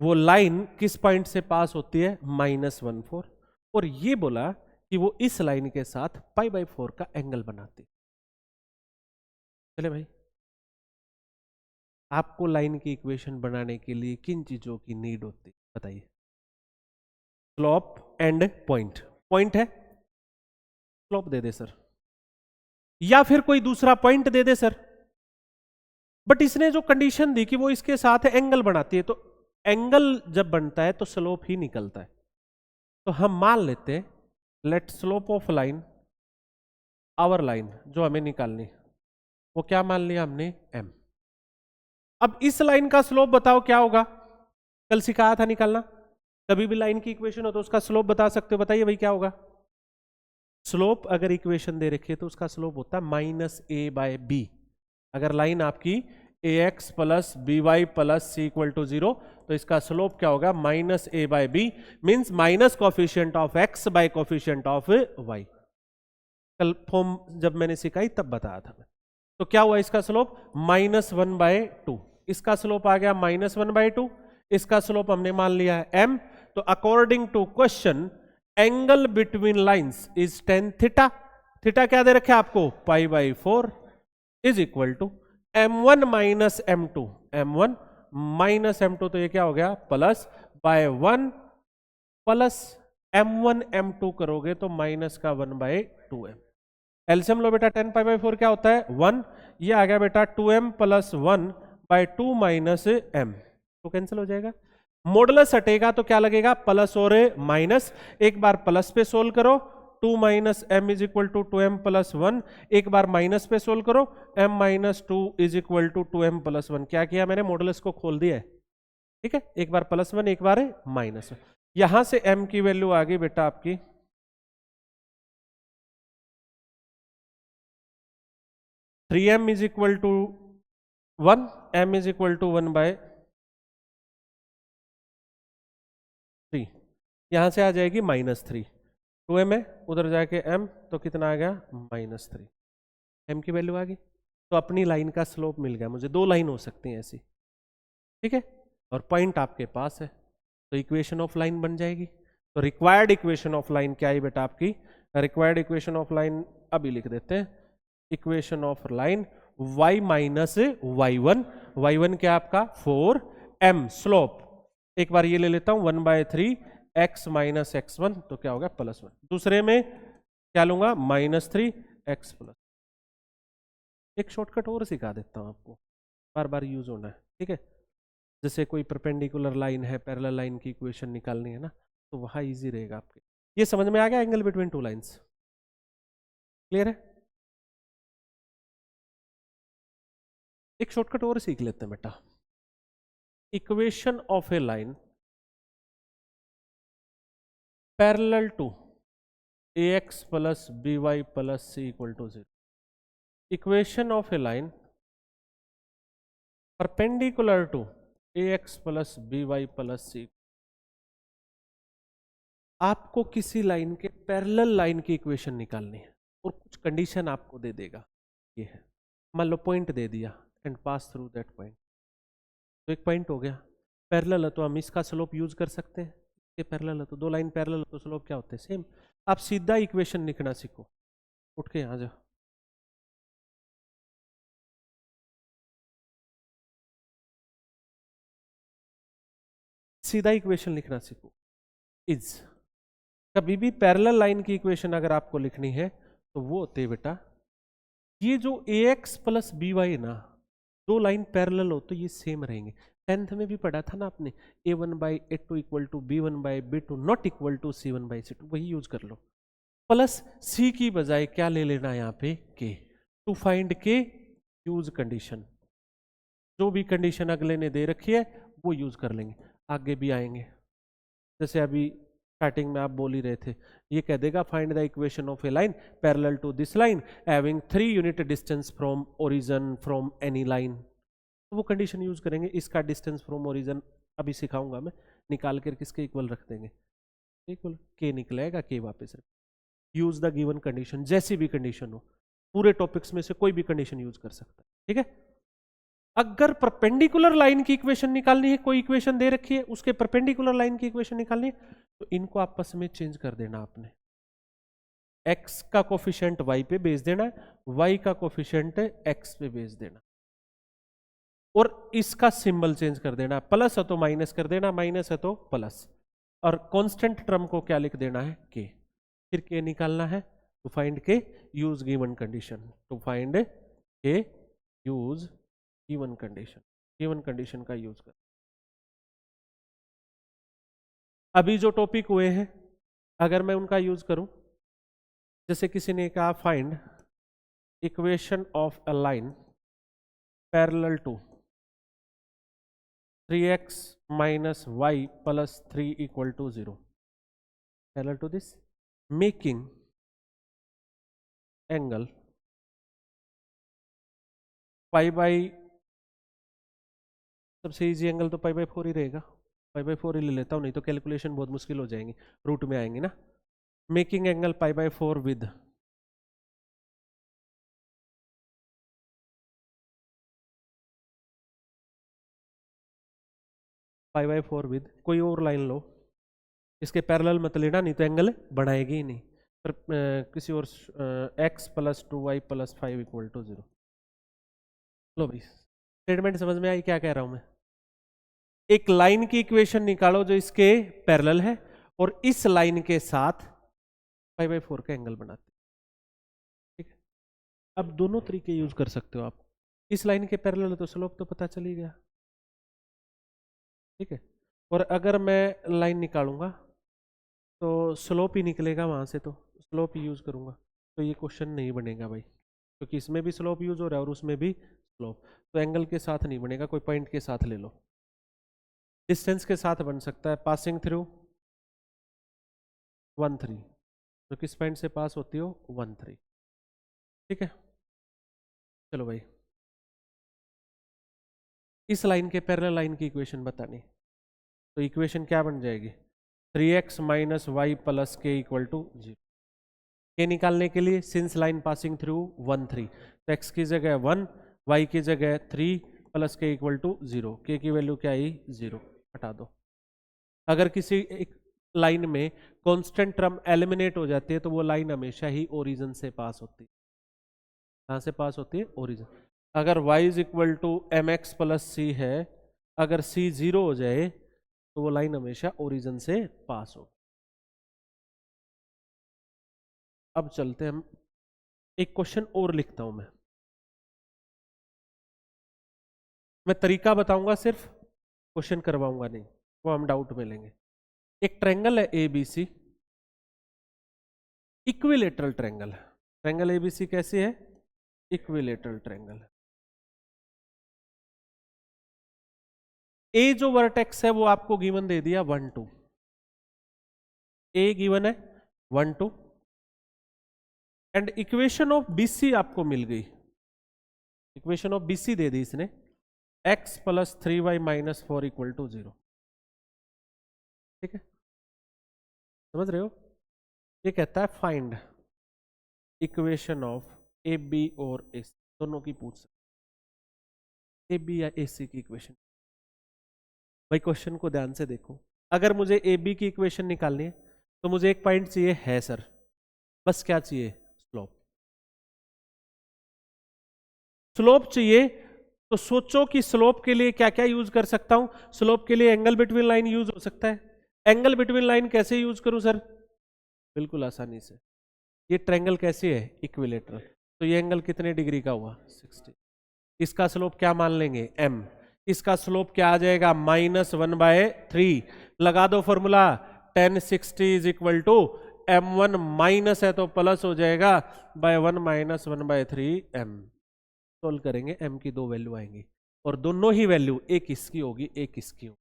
वो लाइन किस पॉइंट से पास होती है? -1 4। और ये बोला कि वो इस लाइन के साथ π/4 का एंगल बनाती है। चले भाई, आपको लाइन की इक्वेशन बनाने के लिए किन चीजों की नीड होती है बताइए? Slope and point. पॉइंट है, स्लोप दे दे सर, या फिर कोई दूसरा point they they sir. But इसने जो कंडीशन दी कि वो इसके साथ एंगल बनाती है, तो एंगल जब बनता है तो स्लोप ही निकलता है। तो हम मान लेते हैं, let slope of line, our line जो हमें निकालनी, वो क्या मान लिया हमने? m। अब इस लाइन का स्लोप बताओ क्या होगा? कल सिखाया था निकालना। कभी भी लाइन की इक्वेशन हो तो उसका स्लोप बता सकते हो। बताइए भाई क्या होगा? स्लोप अगर इक्वेशन दे रखी है तो उसका स्लोप होता है -a/b। अगर लाइन आपकी ax plus by plus c equal to 0, तो इसका स्लोप क्या होगा? -a/b, means minus coefficient of x by coefficient of y। कल फॉर्म जब मैंने सिखाई तब बताया था मैं। तो क्या हुआ इसका स्लोप? -1/2। इसका स्लोप आ गया -1/2। इसका स्लोप हमने मान लिया है m। तो according to question, angle between lines is tan theta. Theta क्या दे रखे आपको? π/4 is equal to m1 minus m2। m1 minus m2, तो ये क्या हो गया? +/1 प्लस m1 m2 करोगे तो माइनस का 1/2m। एलसीएम लो बेटा, 10 π/4 क्या होता है? 1। ये आ गया बेटा 2m प्लस 1/2 माइनस m, तो कैंसिल हो जाएगा। मॉडुलस हटेगा तो क्या लगेगा? प्लस और माइनस। एक बार प्लस पे सोल्व करो, 2 minus m is equal to 2m plus 1। एक बार माइनस पे सोल्व करो, m minus 2 is equal to 2m plus 1। क्या किया मैंने? मॉडुलस को खोल दिया है। ठीक है, एक बार +1 एक बार -1। यहां से m की वैल्यू आ गई बेटा आपकी 3m is equal to 1, m is equal to 1/3। यहां से आ जाएगी -3। 2m है, उधर जाके m, तो कितना आ गया? -3। m की वैल्यू आ गई। तो अपनी लाइन का स्लोप मिल गया मुझे। 2 लाइन हो सकती हैं ऐसी, ठीक है, और पॉइंट आपके पास है, तो इक्वेशन ऑफ लाइन बन जाएगी। तो रिक्वायर्ड इक्वेशन ऑफ लाइन क्या है बेटा आपकी? रिक्वायर्ड इक्वेशन ऑफ लाइन अभी लिख देते हैं। Equation of line y minus y1। y1 क्या आपका? 4m। स्लोप एक बार ये ले लेता हूं, 1/3 x माइनस x1, तो क्या होगा? +1। दूसरे में क्या लूंगा? -3 x प्लस। एक शॉर्टकट और सिखा देता हूं आपको, बार बार यूज होना है, ठीक है। जैसे कोई परपेंडिकुलर लाइन है, पैरेलल लाइन की इक्वेशन निकालनी है ना, तो वहां इजी रहेगा आपके। ये समझ में आ गया? एंगल बिटवीन 2 लाइंस क्लियर है? एक शॉर्टकट और सीख लेते हैं बेटा। Equation of a line parallel to ax plus by plus c equal to 0। Equation of a line perpendicular to ax plus by plus c। आपको किसी लाइन के पैरेलल लाइन की इक्वेशन निकालनी है और कुछ कंडीशन आपको दे देगा। ये है, मान लो पॉइंट दे दिया and pass through that point. तो एक पॉइंट हो गया, पैरेलल है तो हम इसका स्लोप यूज कर सकते हैं। ये पैरेलल है तो 2 लाइन पैरेलल है तो स्लोप क्या होते हैं? सेम। आप सीधा इक्वेशन लिखना सीखो, उठ के यहां जाओ। सीधा इक्वेशन लिखना सीखो। इज कभी भी पैरेलल लाइन की इक्वेशन अगर आपको लिखनी है तो वो होते है बेटा, ये जो ax प्लस by ना, 2 लाइन पैरेलल हो तो ये सेम रहेंगे। 10th में भी पढ़ा था ना आपने, a1/a2 equal to b1/b2 not equal to c1/c2, वही यूज कर लो। प्लस c की बजाय क्या ले लेना यहाँ पे? k। To find k use condition. जो भी कंडीशन अगले ने दे रखी है वो यूज कर लेंगे, आगे भी आएंगे। जैसे अभी स्टार्टिंग में आप बोल ही रहे थे, ये कह देगा find the equation of a line parallel to this line having 3 unit distance from origin from any line. तो वो कंडीशन यूज करेंगे। इसका डिस्टेंस फ्रॉम ओरिजिन अभी सिखाऊंगा मैं, निकाल कर किसके इक्वल रख देंगे? इक्वल के निकलेगा, के वापस रख। यूज द गिवन कंडीशन, जैसी भी कंडीशन हो, पूरे टॉपिक्स में से कोई भी कंडीशन यूज कर सकता है, ठीक है। अगर परपेंडिकुलर लाइन की इक्वेशन निकालनी है, कोई इक्वेशन दे रखी है, उसके परपेंडिकुलर लाइन की इक्वेशन निकालनी है, तो इनको आपस में चेंज कर देना आपने। x का कोफिशिएंट y पे भेज देना है, y का कोफिशिएंट x पे भेज देना, और इसका सिंबल चेंज कर देना, प्लस है तो माइनस कर देना, माइनस है तो प्लस, और कांस्टेंट टर्म को क्या लिख देना है, k। फिर k निकालना है, to find k use given condition, to find k use given condition, given condition का यूज कर। अभी जो टॉपिक हुए हैं अगर मैं उनका यूज करूं, जैसे किसी ने कहा find equation of a line parallel to 3x minus y plus 3 equal to 0, parallel to this, making angle pi by, सबसे इजी एंगल तो पाई बाई 4 ही रहेगा, पाई बाई 4 ही ले लेता हूँ, नहीं तो कैलकुलेशन बहुत मुश्किल हो जाएंगी, रूट में आएंगी ना। Making angle pi by 4 with pi by 4 with कोई और लाइन लो, इसके पैरेलल मत लेना, नहीं तो एंगल बढ़ाएगी ही नहीं, पर किसी और x plus 2y plus 5 equal to 0। लो भाई, स्टेटमेंट समझ में आई क्या कह रहा हूं मैं। एक लाइन की इक्वेशन निकालो जो इसके पैरेलल है और इस लाइन के साथ पाई बाई 4 का एंगल बनाते, ठीक है। अब दोनों तरीके यूज कर सकते हो आप, इस लाइन के पैरेलल है तो स्लोप तो पता चल ही गया, ठीक है। और अगर मैं लाइन निकालूंगा तो स्लोप ही निकलेगा वहां से, तो स्लोप ही यूज करूंगा, तो ये क्वेश्चन नहीं बनेगा भाई, क्योंकि इसमें भी स्लोप यूज हो रहा है और उसमें भी स्लोप, तो एंगल के साथ नहीं बनेगा, कोई पॉइंट के साथ ले लो। डिस्टेंस के साथ बन सकता है, पासिंग थ्रू 1 3, तो किस पॉइंट से पास होती हो 1 3, ठीक है। चलो भाई, इस लाइन के पैरेलल लाइन की इक्वेशन बतानी, तो इक्वेशन क्या बन जाएगी, 3x minus Y plus k equal to 0। के निकालने के लिए सिंस लाइन पासिंग थ्रू 1 3, तो x की जगह 1, y की जगह 3 प्लस के इक्वल टू 0, के की वैल्यू क्या आई 0, हटा दो। अगर किसी एक लाइन में कांस्टेंट टर्म एलिमिनेट हो जाती है तो वो लाइन हमेशा ही ओरिजिन से पास होती है, कहां से पास होती है, ओरिजिन। अगर y is equal to m x plus c है, अगर c 0 हो जाए तो वो लाइन हमेशा ओरिजिन से पास हो। अब चलते हैं हम, एक क्वेश्चन और लिखता हूं मैं तरीका बताऊंगा सिर्फ, क्वेश्चन करवाऊंगा नहीं, वो हम डाउट में लेंगे। एक ट्रायंगल है एबीसी, इक्विलेटरल ट्रायंगल है, ट्रायंगल एबीसी कैसे है, इक्विलेटरल ट्रायंगल है। ए जो वर्टेक्स है वो आपको गिवन दे दिया 1 2, ए गिवन है 1 2, एंड इक्वेशन ऑफ बीसी आपको मिल गई, इक्वेशन ऑफ बीसी दे दी इसने, x plus 3y minus 4 equal to 0, ठीक है, समझ रहे हो। ये कहता है find equation of A B और ए सी, दोनों की पूछ सकते, ए बी या ए सी की इक्वेशन। भाई क्वेश्चन को ध्यान से देखो, अगर मुझे ए बी की इक्वेशन निकालनी है तो मुझे एक पॉइंट चाहिए है सर, बस क्या चाहिए, स्लोप, स्लोप चाहिए। तो सोचो कि स्लोप के लिए क्या क्या यूज कर सकता हूं, स्लोप के लिए एंगल बिटवीन लाइन यूज हो सकता है, एंगल बिटवीन लाइन कैसे यूज करूं सर, बिल्कुल आसानी से, ये ट्रायंगल कैसे है, इक्विलेटरल, तो ये एंगल कितने डिग्री का हुआ 60, इसका स्लोप क्या मान लेंगे m, इसका स्लोप क्या आ जाएगा -1/3, लगा दो formula, tan 60 is equal to m1 minus है तो प्लस हो जाएगा बाय 1 माइनस 1/3 m। सोल्व करेंगे, m की दो वैल्यू आएंगी और दोनों ही वैल्यू एक इसकी होगी एक इसकी होगी,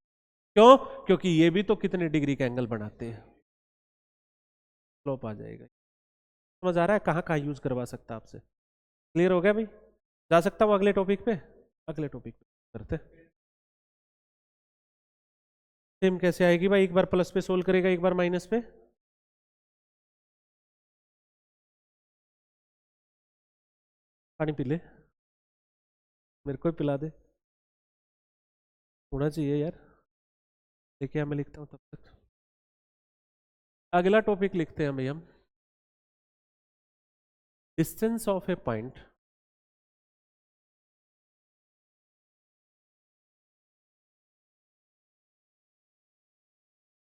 क्यों, क्योंकि ये भी तो कितने डिग्री का एंगल बनाते हैं, स्लोप आ जाएगा। समझ आ रहा है कहाँ कहाँ यूज करवा सकता आपसे, क्लियर हो गया भाई। जा सकता हूँ अगले टॉपिक पे, अगले टॉपिक पे करते, सेम कैसे आएगी भाई, एक बार प्लस पे सोल्व करेगा एक बार माइनस पे, पानी पी ले, मेरे को ही पिला दे, होना चाहिए यार। देखिए मैं लिखता हूँ तब तक। अगला टॉपिक लिखते हैं भैया, distance of a point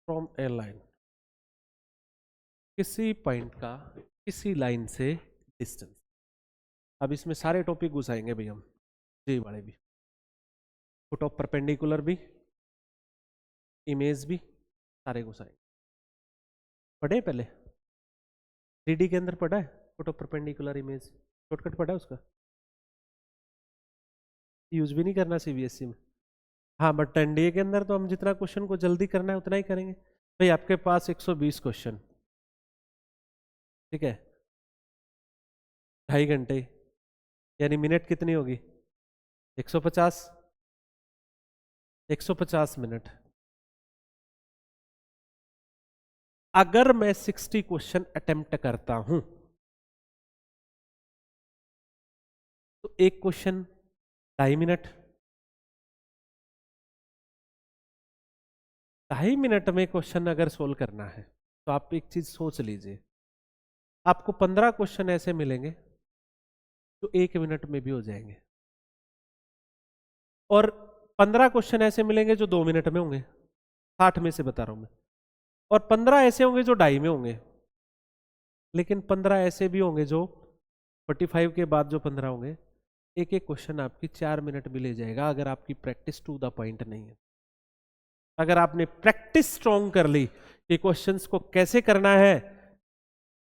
from a line. किसी पॉइंट का किसी लाइन से डिस्टेंस। अब इसमें सारे टॉपिक घुसाएंगे भैया हम, जी वाले भी, फुट ऑफ परपेंडिकुलर भी, इमेज भी, सारे घुसाएंगे। पढ़े पहले 3D के अंदर पढ़ा है foot of perpendicular image, shortcut पढ़ा है उसका, यूज भी नहीं करना CBSE में। हाँ बट NDA के अंदर तो हम जितना क्वेश्चन को जल्दी करना है उतना ही करेंगे भाई। आपके पास 120 क्वेश्चन, ठीक है, 2.5 घंटे, यानी मिनट कितनी होगी 150, 150 मिनट। अगर मैं 60 क्वेश्चन अटेम्प्ट करता हूं तो एक क्वेश्चन 2.5 मिनट, 2.5 मिनट में क्वेश्चन अगर सोल्व करना है तो आप एक चीज सोच लीजिए, आपको 15 क्वेश्चन ऐसे मिलेंगे जो 1 मिनट में भी हो जाएंगे, और 15 क्वेश्चन ऐसे मिलेंगे जो 2 मिनट में होंगे, 60 में से बता रहा हूं मैं, और 15 ऐसे होंगे जो 2.5 में होंगे, लेकिन 15 ऐसे भी होंगे जो 45 के बाद जो 15 होंगे, एक एक क्वेश्चन आपकी 4 मिनट भी ले जाएगा अगर आपकी प्रैक्टिस टू द पॉइंट नहीं है। अगर आपने प्रैक्टिस स्ट्रॉन्ग कर ली कि क्वेश्चंस को कैसे करना है,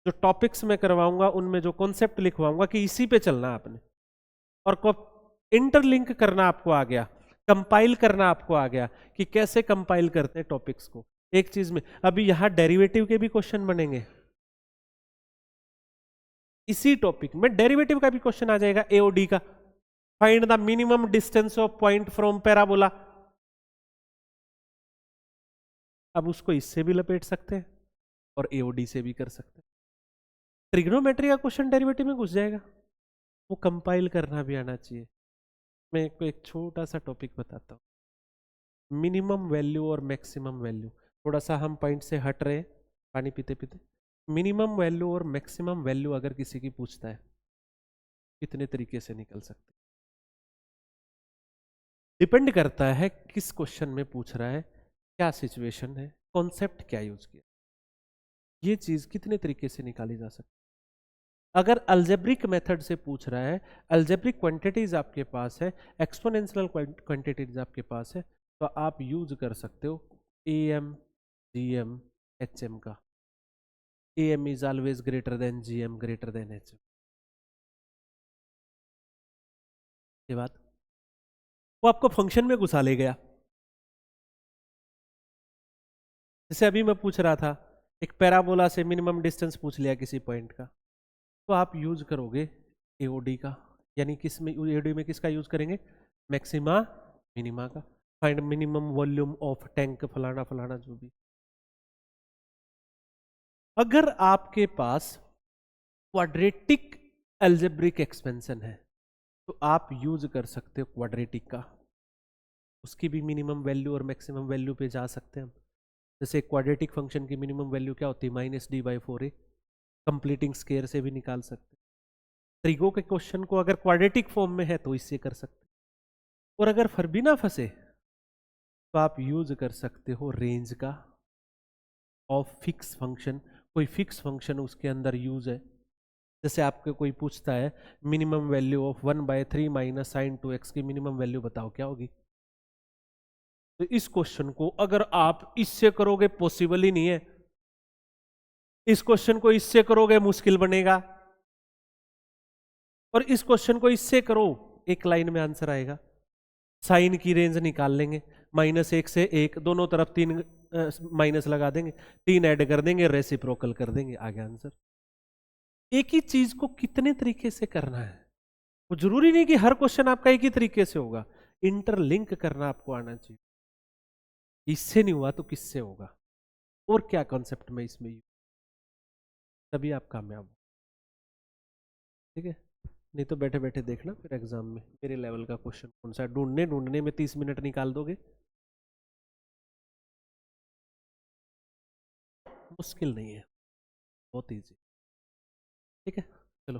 जो टॉपिक्स में करवाऊंगा उनमें जो कॉन्सेप्ट लिखवाऊंगा कि इसी पे चलना आपने, और को इंटरलिंक करना आपको आ गया, कंपाइल करना आपको आ गया कि कैसे कंपाइल करते हैं टॉपिक्स को एक चीज में। अभी यहां डेरिवेटिव के भी क्वेश्चन बनेंगे, इसी टॉपिक में डेरिवेटिव का भी क्वेश्चन आ जाएगा, AOD का, find the minimum distance of point from parabola. अब उसको इससे भी लपेट सकते हैं और AOD से भी कर सकते हैं। ट्रिग्नोमेट्री का क्वेश्चन डेरिवेटिव में घुस जाएगा, वो कंपाइल करना भी आना चाहिए। मैं आपको एक छोटा सा टॉपिक बताता हूँ, मिनिमम वैल्यू और मैक्सिमम वैल्यू। थोड़ा सा हम पॉइंट से हट रहे, पानी पीते पीते। मिनिमम वैल्यू और मैक्सिमम वैल्यू अगर किसी की पूछता है, कितने तरीके से निकल सकते, डिपेंड करता है किस क्वेश्चन में पूछ रहा है, क्या सिचुएशन है, कॉन्सेप्ट क्या यूज किया, ये चीज कितने तरीके से निकाली जा सकती। अगर अलजेब्रिक मेथड से पूछ रहा है, अलजेब्रिक क्वांटिटीज आपके पास है, एक्सपोनेंशियल क्वांटिटीज आपके पास है, तो आप यूज कर सकते हो AM GM HM का। AM is always greater than GM greater than HM। ये बात वो आपको फंक्शन में घुसा ले गया। जैसे अभी मैं पूछ रहा था, एक पैराबोला से मिनिमम डिस्टेंस पूछ लिया किसी पॉइंट का, तो आप यूज करोगे AOD का, यानी किस में AOD में किसका यूज करेंगे, मैक्सिमा मिनिमा का। Find minimum volume of tank फलाना फलाना जो भी। अगर आपके पास क्वाड्रेटिक अलजेब्रिक एक्सपेंशन है तो आप यूज कर सकते हो क्वाड्रेटिक का, उसकी भी मिनिमम वैल्यू और मैक्सिमम वैल्यू पे जा सकते हैं हम। जैसे क्वाड्रेटिक फंक्शन की मिनिमम वैल्यू क्या होती है, -d/4a, कंप्लीटिंग स्केयर से भी निकाल सकते हैं। ट्रिगो के क्वेश्चन को अगर क्वाड्रेटिक फॉर्म में है तो इससे कर सकते हैं, और अगर फिर भी ना फंसे तो आप यूज कर सकते हो रेंज का ऑफ फिक्स फंक्शन। कोई फिक्स फंक्शन उसके अंदर यूज है, जैसे आपको कोई पूछता है minimum value of 1/3 minus sine 2x की मिनिमम वैल्यू बताओ क्या होगी, तो इस क्वेश्चन को अगर आप इससे करोगे पॉसिबल ही नहीं है, इस क्वेश्चन को इससे करोगे मुश्किल बनेगा, और इस क्वेश्चन को इससे करो एक लाइन में आंसर आएगा। साइन की रेंज निकाल लेंगे, -1 से 1, दोनों तरफ 3 माइनस लगा देंगे, 3 ऐड कर देंगे, रेसिप्रोकल कर देंगे, आ गया आंसर। एक ही चीज को कितने तरीके से करना है, वो जरूरी नहीं कि हर क्वेश्चन आपका एक ही तरीके से होगा, इंटरलिंक करना आपको आना चाहिए। इससे नहीं हुआ तो किससे होगा, और क्या कॉन्सेप्ट में इसमें, तभी आप कामयाब हो। ठीक है। नहीं तो बैठे बैठे देखना फिर एग्जाम में मेरे लेवल का क्वेश्चन कौन सा है, ढूंढने में 30 मिनट निकाल दोगे। मुश्किल नहीं है, बहुत इजी। ठीक है, चलो।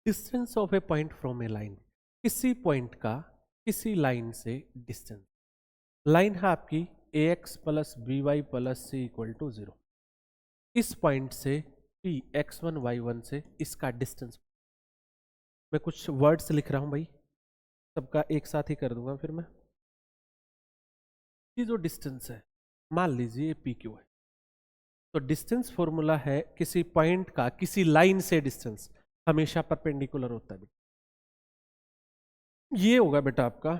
Distance of a point from a line, किसी पॉइंट का किसी लाइन से डिस्टेंस। लाइन है आपकी a x plus b y plus c equal to 0। इस पॉइंट से पी x1 y1 से इसका डिस्टेंस, मैं कुछ वर्ड्स लिख रहा हूं भाई, सबका एक साथ ही कर दूंगा फिर मैं। ये जो डिस्टेंस है मान लीजिए पी क्यू है, तो डिस्टेंस फॉर्मूला है किसी पॉइंट का किसी लाइन से डिस्टेंस हमेशा परपेंडिकुलर होता है। ये होगा बेटा आपका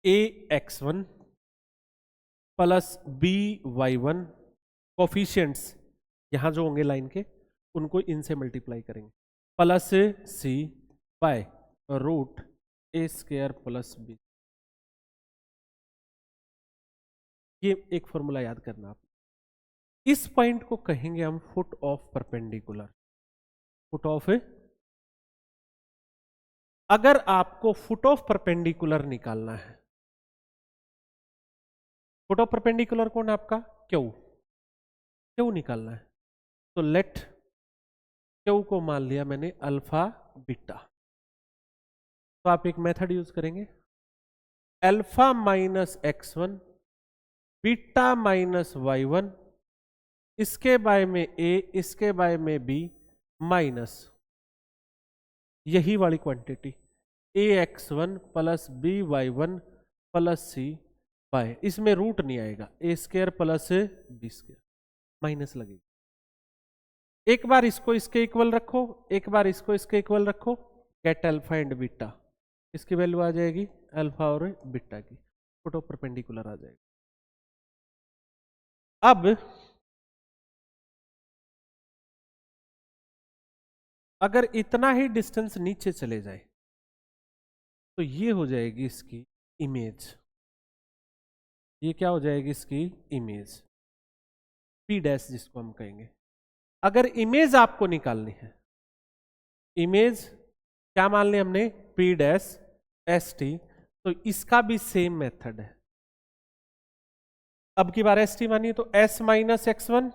ए x1 plus b y1, coefficients यहां जो होंगे लाइन के उनको इनसे मल्टीप्लाई करेंगे, plus c by root a square plus b. ये एक फॉर्मूला याद करना आप। इस पॉइंट को कहेंगे हम foot of perpendicular, foot of. अगर आपको फुट ऑफ परपेंडिकुलर निकालना है, फुट ऑफ परपेंडिकुलर कौन है आपका, क्यू, क्यू निकालना है, तो लेट क्यू को मान लिया मैंने अल्फा बीटा। तो आप एक मेथड यूज करेंगे, alpha minus x1 beta minus y1, इसके बाय में a इसके बाय में b माइनस यही वाली quantity a x1 plus b y1 plus c by, इसमें रूट नहीं आएगा, a square plus b square minus लगेगी। एक बार इसको इसके इक्वल रखो, एक बार इसको इसके इक्वल रखो, गेट अल्फा एंड बीटा, इसकी वैल्यू आ जाएगी अल्फा और बीटा की, फुट ऑफ परपेंडिकुलर आ जाएगा। अब अगर इतना ही डिस्टेंस नीचे चले जाए तो ये हो जाएगी इसकी इमेज, ये क्या हो जाएगी इसकी इमेज, पी डैश जिसको हम कहेंगे। अगर इमेज आपको निकालनी है, इमेज क्या मान लिया हमने, पी डैश एस टी, तो इसका भी सेम मेथड है। अब की बार एस टी मानिए तो S minus x1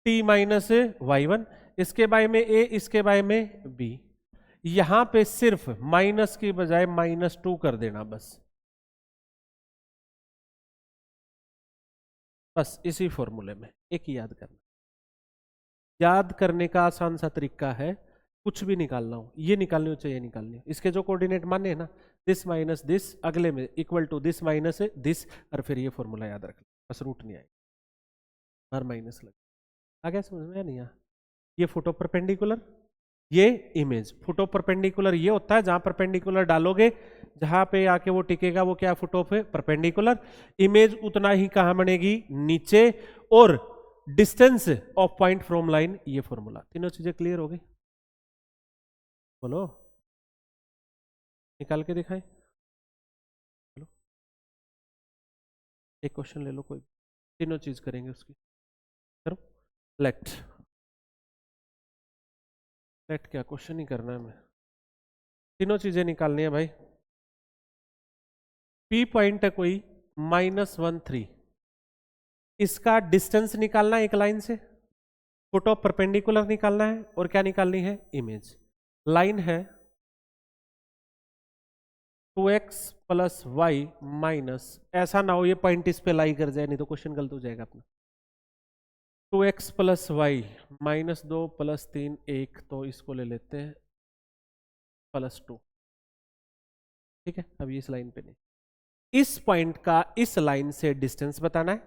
T minus y1, इसके बाय में a इसके बाय में b, यहां पे सिर्फ माइनस की बजाय -2 कर देना बस इसी फॉर्मूले में। एक ही याद करना, याद करने का आसान सा तरीका है, कुछ भी निकालना हो, ये निकालनी हो चाहे ये निकालनी हो, इसके जो कोऑर्डिनेट माने हैं ना, दिस माइनस दिस, अगले में equal to this minus this, और फिर ये फॉर्मूला याद रख, बस रूट नहीं आएगा, बार माइनस लगे। आ गया समझ में या नहीं? ये फुट ऑफ परपेंडिकुलर, ये इमेज। फुट ऑफ परपेंडिकुलर ये होता है जहां परपेंडिकुलर डालोगे, जहां पे आके वो टिकेगा वो क्या, फुट ऑफ परपेंडिकुलर। इमेज उतना ही कहां बनेगी, नीचे, और distance of point from line, ये फॉर्मूला। तीनों चीजें क्लियर हो गई? बोलो, निकाल के दिखाएं। चलो एक क्वेश्चन ले लो कोई, तीनों चीज करेंगे उसकी। करो लेट, लेट क्या क्वेश्चन ही करना है हमें, तीनों चीजें निकालनी है भाई। पी पॉइंट है कोई -1 3, इसका डिस्टेंस निकालना है एक लाइन से, फुट ऑफ परपेंडिकुलर निकालना है, और क्या निकालनी है, इमेज। लाइन है 2x प्लस वाई माइनस, ऐसा ना हो ये पॉइंट इस पे लाई कर जाए, नहीं तो क्वेश्चन गलत हो जाएगा अपना। 2x प्लस वाई -2 प्लस 3 1, तो इसको ले लेते हैं +2। ठीक है, अब इस लाइन पे नहीं, इस पॉइंट का इस लाइन से डिस्टेंस बताना है,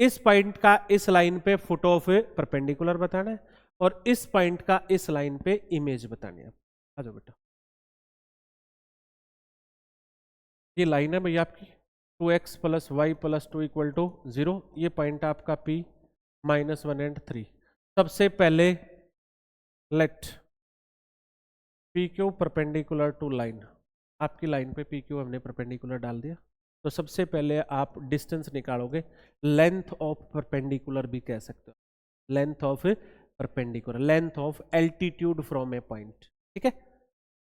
इस पॉइंट का इस लाइन पे फुट ऑफ परपेंडिकुलर बताना है, और इस पॉइंट का इस लाइन पे इमेज बतानी है। आ जाओ बेटा, ये लाइन है भैया आपकी 2x plus y plus 2 equal to 0, ये पॉइंट आपका P -1 एंड 3। सबसे पहले let P Q perpendicular to line, आपकी लाइन पे पी क्यू हमने परपेंडिकुलर डाल दिया। तो सबसे पहले आप डिस्टेंस निकालोगे, लेंथ ऑफ परपेंडिकुलर भी कह सकते हो, length of perpendicular, length of altitude from A point. ठीक है,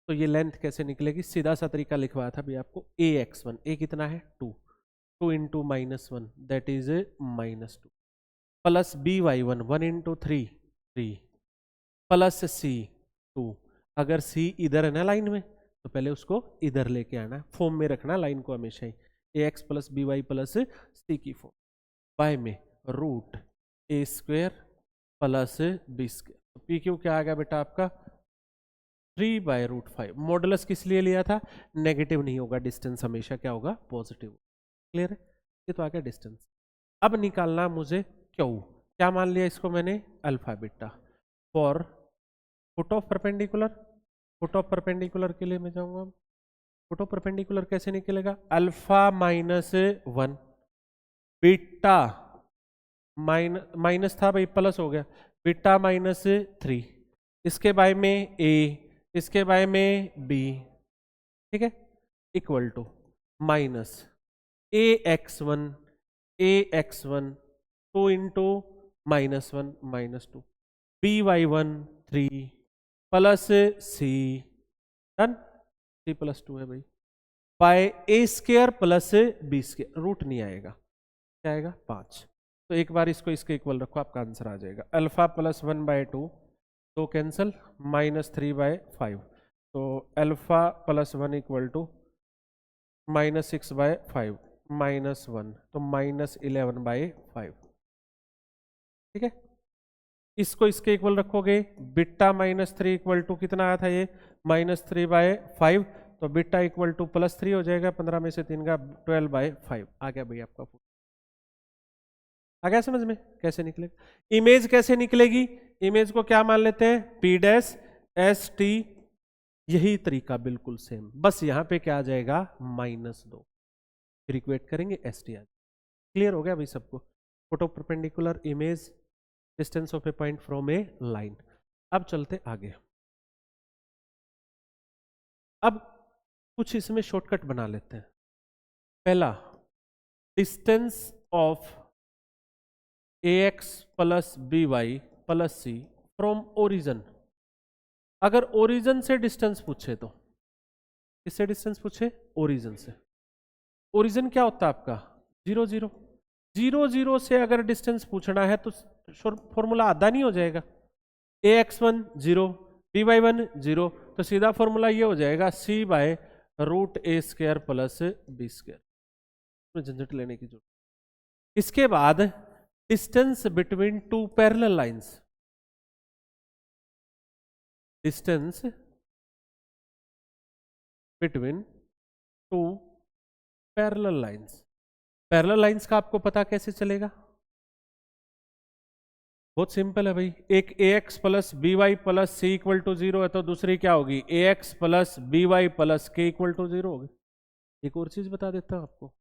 तो ये लेंथ कैसे निकलेगी, सीधा सा तरीका लिखवाया था भी आपको, ए एक्स वन, ए कितना है 2, 2 into -1 that is -2, plus b y one, 1 into 3 3, plus c 2। अगर सी इधर है ना लाइन में, तो पहले उसको इधर लेके आना, फॉर्म में रखना लाइन को हमेशा ही, a x plus b y plus c की फॉर्म, वाई में root a square plus b square. P q क्या आ गया बेटा आपका 3/√5। मॉडुलस किस लिए लिया था, नेगेटिव नहीं होगा डिस्टेंस, हमेशा क्या होगा पॉजिटिव। क्लियर है, ये तो आ गया डिस्टेंस। अब निकालना मुझे क्यू, क्या मान लिया इसको मैंने, alpha beta, for foot of perpendicular. Foot of perpendicular के लिए मैं जाऊंगा, फुट ऑफ परपेंडिकुलर कैसे निकलेगा, अल्फा -1 बीटा माइनस था भाई, प्लस हो गया, बीटा -3, इसके बाय में ए, इसके बाय में बी, ठीक है, equal to minus a x one 2 into -1 -2, b y one 3 plus c, done, c plus 2 है भाई, by a square plus b square, root नहीं आएगा, क्या आएगा 5। तो एक बार इसको इसके इक्वल रखो, आपका आंसर आ जाएगा, अल्फा प्लस 1/2, तो कैंसल, -3/5, तो अल्फा प्लस 1 इक्वल टू -6/5 -1, तो -11/5। ठीक है, इसको इसके इक्वल रखोगे, बिट्टा -3 इक्वल टू कितना आया था ये, -3/5, तो बिट्टा इक्वल टू +3 हो जाएगा, 15 में से 3 का 12/5 आ गया भाई आपका फुट। आ गया समझ में कैसे निकलेगा। इमेज कैसे निकलेगी, इमेज को क्या मान लेते हैं, P डैश एस टी, यही तरीका बिल्कुल सेम, बस यहां पे क्या आ जाएगा -2, फिर इक्वेट करेंगे एस टी आ जाएगा। क्लियर हो गया भाई सबको, photo perpendicular image distance of a point from a line. अब चलते आगे, अब कुछ इसमें शॉर्टकट बना लेते हैं। पहला, distance of ax plus b y plus c from origin. अगर ओरिजन से डिस्टेंस पूछे तो, किससे डिस्टेंस पूछे, ओरिजन से। ओरिजन क्या होता है आपका 0 0, 0 0 से अगर डिस्टेंस पूछना है तो फॉर्मूला आधा नहीं हो जाएगा, ax1 0 by1 0, तो सीधा फॉर्मूला ये हो जाएगा c/√a² प्लस b², झंझट लेने की जरूरत। इसके बाद distance between two parallel lines, distance between two parallel lines. Parallel lines का आपको पता कैसे चलेगा, बहुत सिंपल है भाई, एक ax plus b y plus c equal to 0 है, तो दूसरी क्या होगी ax plus b y plus k equal to 0 होगी। एक और चीज बता देता हूं आपको,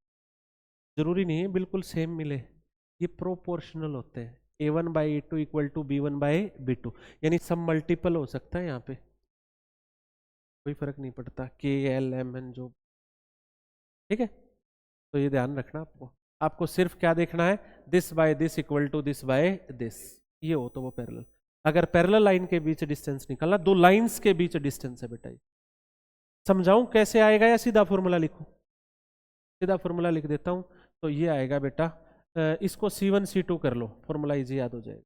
जरूरी नहीं है बिल्कुल सेम मिले, ये प्रोपोर्शनल होते हैं, a1/a2 इक्वल टू b1/b2, यानी सब मल्टीपल हो सकता है, यहाँ पे कोई फर्क नहीं पड़ता, के एल एम एन जो, ठीक है। तो ये ध्यान रखना आपको, आपको सिर्फ क्या देखना है, this by this equal to this by this, ये हो तो वो पैरेलल। अगर पैरेलल लाइन के बीच डिस्टेंस निकालना, दो लाइंस के बीच डिस्टेंस है बेटा, समझाऊं कैसे आएगा या सीधा फॉर्मूला लिखूं, सीधा फॉर्मूला लिख देता हूं, तो ये आएगा बेटा, इसको C1 C2 कर लो, फॉर्मूला इजी याद हो जाएगा,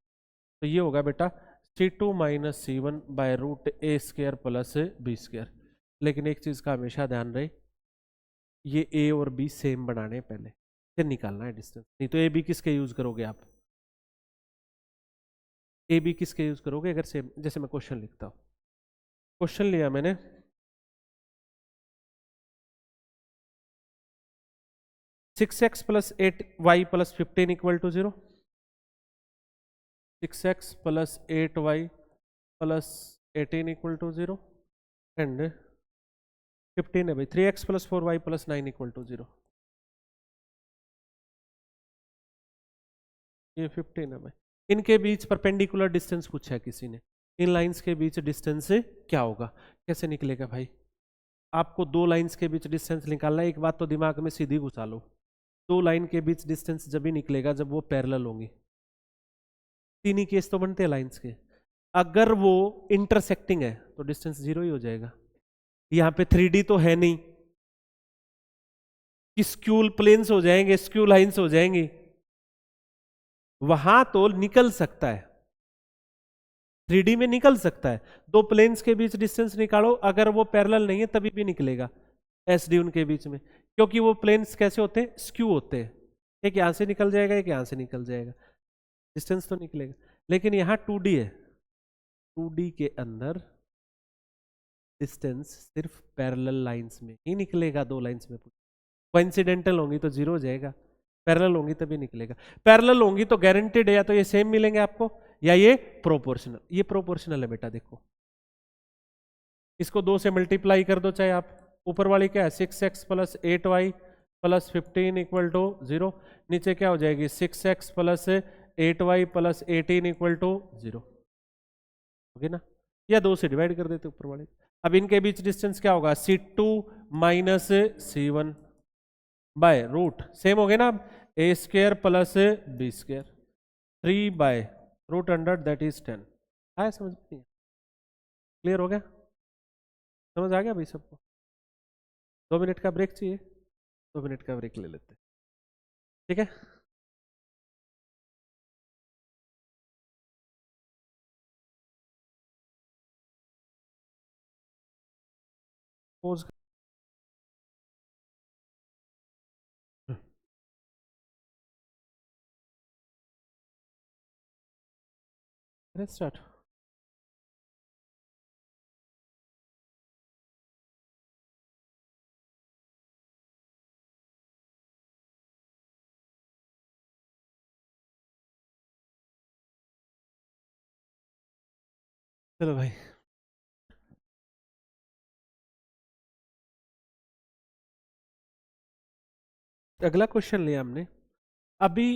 तो ये होगा बेटा C2 - C1/√a² प्लस b²। लेकिन एक चीज का हमेशा ध्यान रहे, ये a और b सेम बनाने पहले, फिर निकालना है डिस्टेंस, नहीं तो ए बी किसके यूज करोगे आप, ए बी किसके यूज करोगे अगर सेम। जैसे मैं क्वेश्चन लिखता हूं, क्वेश्चन लिया मैंने, six x plus 8y plus 15 equal to 0, 6x plus 8y plus 18 equal to 0, and 15 है भाई, 3x plus 4y plus 9 equal to 0, ये 15 है भाई। इनके बीच परपेंडिकुलर डिस्टेंस पूछा है किसी ने, इन लाइंस के बीच डिस्टेंस क्या होगा, कैसे निकलेगा भाई, आपको दो लाइंस के बीच डिस्टेंस निकालना है। एक बात तो दिमाग में सीधी घुसा लो, दो लाइन के बीच डिस्टेंस जब भी निकलेगा जब वो पैरेलल होंगी। तीन ही केस तो बनते हैं लाइंस के। अगर वो इंटरसेक्टिंग है तो डिस्टेंस 0 ही हो जाएगा। यहाँ पे 3D तो है नहीं कि स्क्यूल प्लेन्स हो जाएंगे, स्क्यू लाइंस हो जाएंगी। वहां तो निकल सकता है, 3D में निकल सकता है। दो प्लेन्स के बीच डिस्टेंस निकालो, अगर वो पैरेलल नहीं है तभी भी निकलेगा SD उनके बीच में, क्योंकि वो प्लेन्स कैसे होते हैं, स्क्यू होते हैं। एक यहां से निकल जाएगा, एक यहां से निकल जाएगा, डिस्टेंस तो निकलेगा। लेकिन यहाँ 2D है, 2D के अंदर डिस्टेंस सिर्फ पैरेलल लाइंस में ही निकलेगा। दो लाइंस में कोइंसिडेंटल होंगी तो 0 हो जाएगा, पैरेलल होंगी तभी निकलेगा। पैरेलल होंगी तो गारंटेड है या तो ये सेम मिलेंगे आपको या ये प्रोपोर्शनल। ये प्रोपोर्शनल है बेटा, देखो इसको 2 से मल्टीप्लाई कर दो, चाहे आप ऊपर वाली क्या है 6x plus 8y plus 15 equal to 0, नीचे क्या हो जाएगी 6x plus 8y plus 18 equal to 0, okay ना। या 2 से डिवाइड कर देते ऊपर वाले। अब इनके बीच डिस्टेंस क्या होगा, C2 minus C1 by root, same हो गए ना। अब a square plus b square 3 by root under that is 10। आया समझ में? क्लियर हो गया? समझ आ गया भाई सबको? 2 मिनट का ब्रेक चाहिए, 2 मिनट का ब्रेक ले लेते हैं, ठीक है। Pose start. चलो भाई, अगला क्वेश्चन लिया हमने। अभी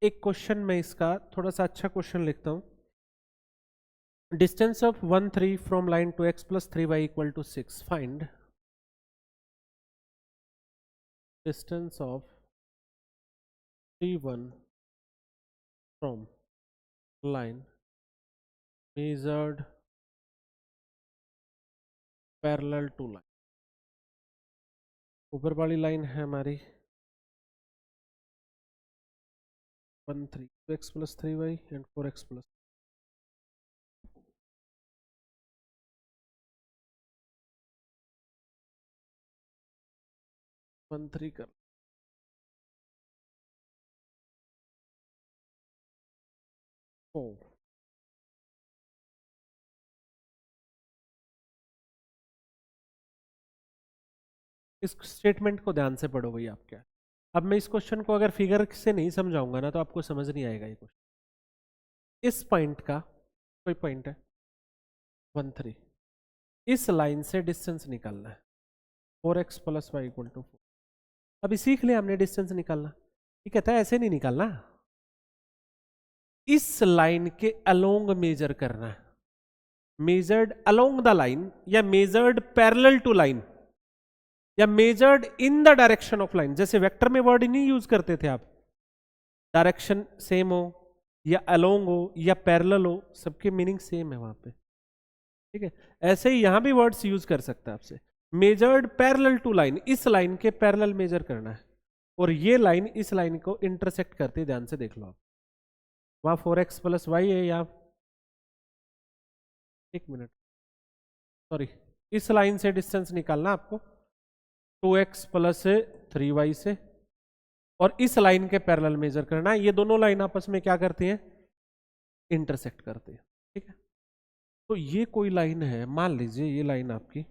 एक क्वेश्चन में इसका थोड़ा सा अच्छा क्वेश्चन लिखता हूं। Distance of 1 3 from line to x plus 3y equal to 6, find distance of 3 1 from line measured parallel to line. ऊपर वाली लाइन है हमारी 1 3 2x plus 3y and 4x plus 1 3 कर 4। इस स्टेटमेंट को ध्यान से पढ़ो भैया आप। क्या अब मैं इस क्वेश्चन को अगर फिगर से नहीं समझाऊंगा ना तो आपको समझ नहीं आएगा ये क्वेश्चन। इस पॉइंट का कोई पॉइंट है 1 3, इस लाइन से डिस्टेंस निकालना है 4x plus y equal to 4। अभी सीख लिया हमने डिस्टेंस निकालना। ये कहता है ऐसे नहीं निकालना, इस लाइन के अलोंग मेजर करना है। मेजर्ड अलोंग द लाइन या मेजर्ड पैरेलल टू लाइन या measured in the direction of line. जैसे वेक्टर में वर्ड नहीं यूज करते थे आप, डायरेक्शन सेम हो या अलोंग हो या पैरेलल हो, सबके मीनिंग सेम है वहां पे, ठीक है। ऐसे ही यहां भी वर्ड्स यूज कर सकता है आपसे। मेजर्ड पैरेलल टू लाइन, इस लाइन के पैरेलल मेजर करना है और ये लाइन इस लाइन को इंटरसेक्ट करती है। ध्यान से देख लो आप, वहां 4x प्लस वाई है या 1 मिनट सॉरी, इस लाइन से डिस्टेंस निकालना आपको 2x प्लस 3y से, और इस लाइन के पैरेलल मेजर करना है। ये दोनों लाइन आपस में क्या करती हैं, इंटरसेक्ट करती है, ठीक है। तो ये कोई लाइन है, मान लीजिए ये लाइन आपकी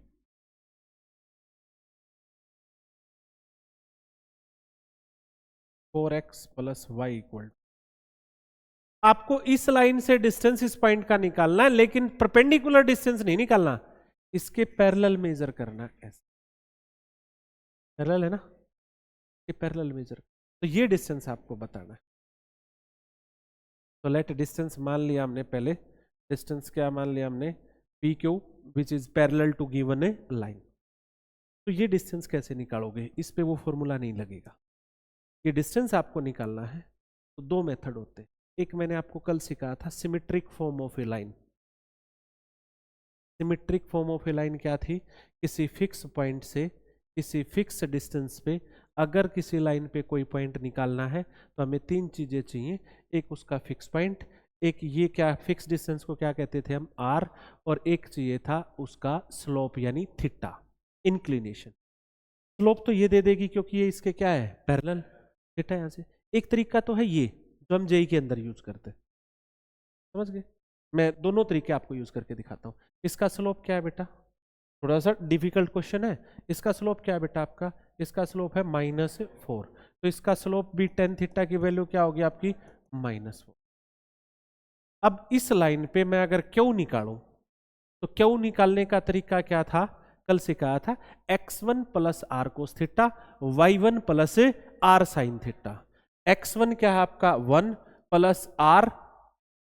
four x plus y equal. आपको इस लाइन से डिस्टेंस इस पॉइंट का निकालना है, लेकिन परपेंडिकुलर डिस्टेंस नहीं निकालना, इसके पैरेलल मेजर करना है। ऐसे पैरेलल है ना, ये पैरेलल मेजर, तो ये डिस्टेंस आपको बताना है। तो लेट डिस्टेंस मान लिया हमने, पहले डिस्टेंस क्या मान लिया हमने, P Q which is parallel to given a line. तो ये डिस्टेंस कैसे निकालोगे, इस पे वो फॉर्मूला नहीं लगेगा। ये डिस्टेंस आपको निकालना है तो दो मेथड होते हैं। एक मैंने आपको कल सिखाया था, symmetric form of a line. Symmetric form of a line क्या थी, किसी फिक्स पॉइंट से किसी फिक्स डिस्टेंस पे अगर किसी लाइन पे कोई पॉइंट निकालना है तो हमें तीन चीजें चाहिए। एक उसका फिक्स पॉइंट, एक ये क्या फिक्स डिस्टेंस को क्या कहते थे हम, आर, और एक चाहिए था उसका स्लोप यानी थीटा, इंक्लिनेशन। स्लोप तो ये दे देगी क्योंकि ये इसके क्या है, पैरेलल। थीटा यहाँ से एक तरीका तो है ये जो हम जेई के अंदर यूज करते हैं, समझ गए। मैं दोनों तरीके आपको यूज करके दिखाता हूँ। इसका स्लोप क्या है बेटा, थोड़ा सा डिफिकल्ट क्वेश्चन है। इसका स्लोप क्या है बेटा आपका, इसका स्लोप है -4, तो इसका स्लोप भी टेन थीटा की वैल्यू क्या होगी आपकी, -4। अब इस लाइन पे मैं अगर क्यू निकालूं तो क्यू निकालने का तरीका क्या था, कल सिखाया था, x1 plus R cos theta, y1 plus R sine theta. x1 क्या है आपका 1 प्लस आर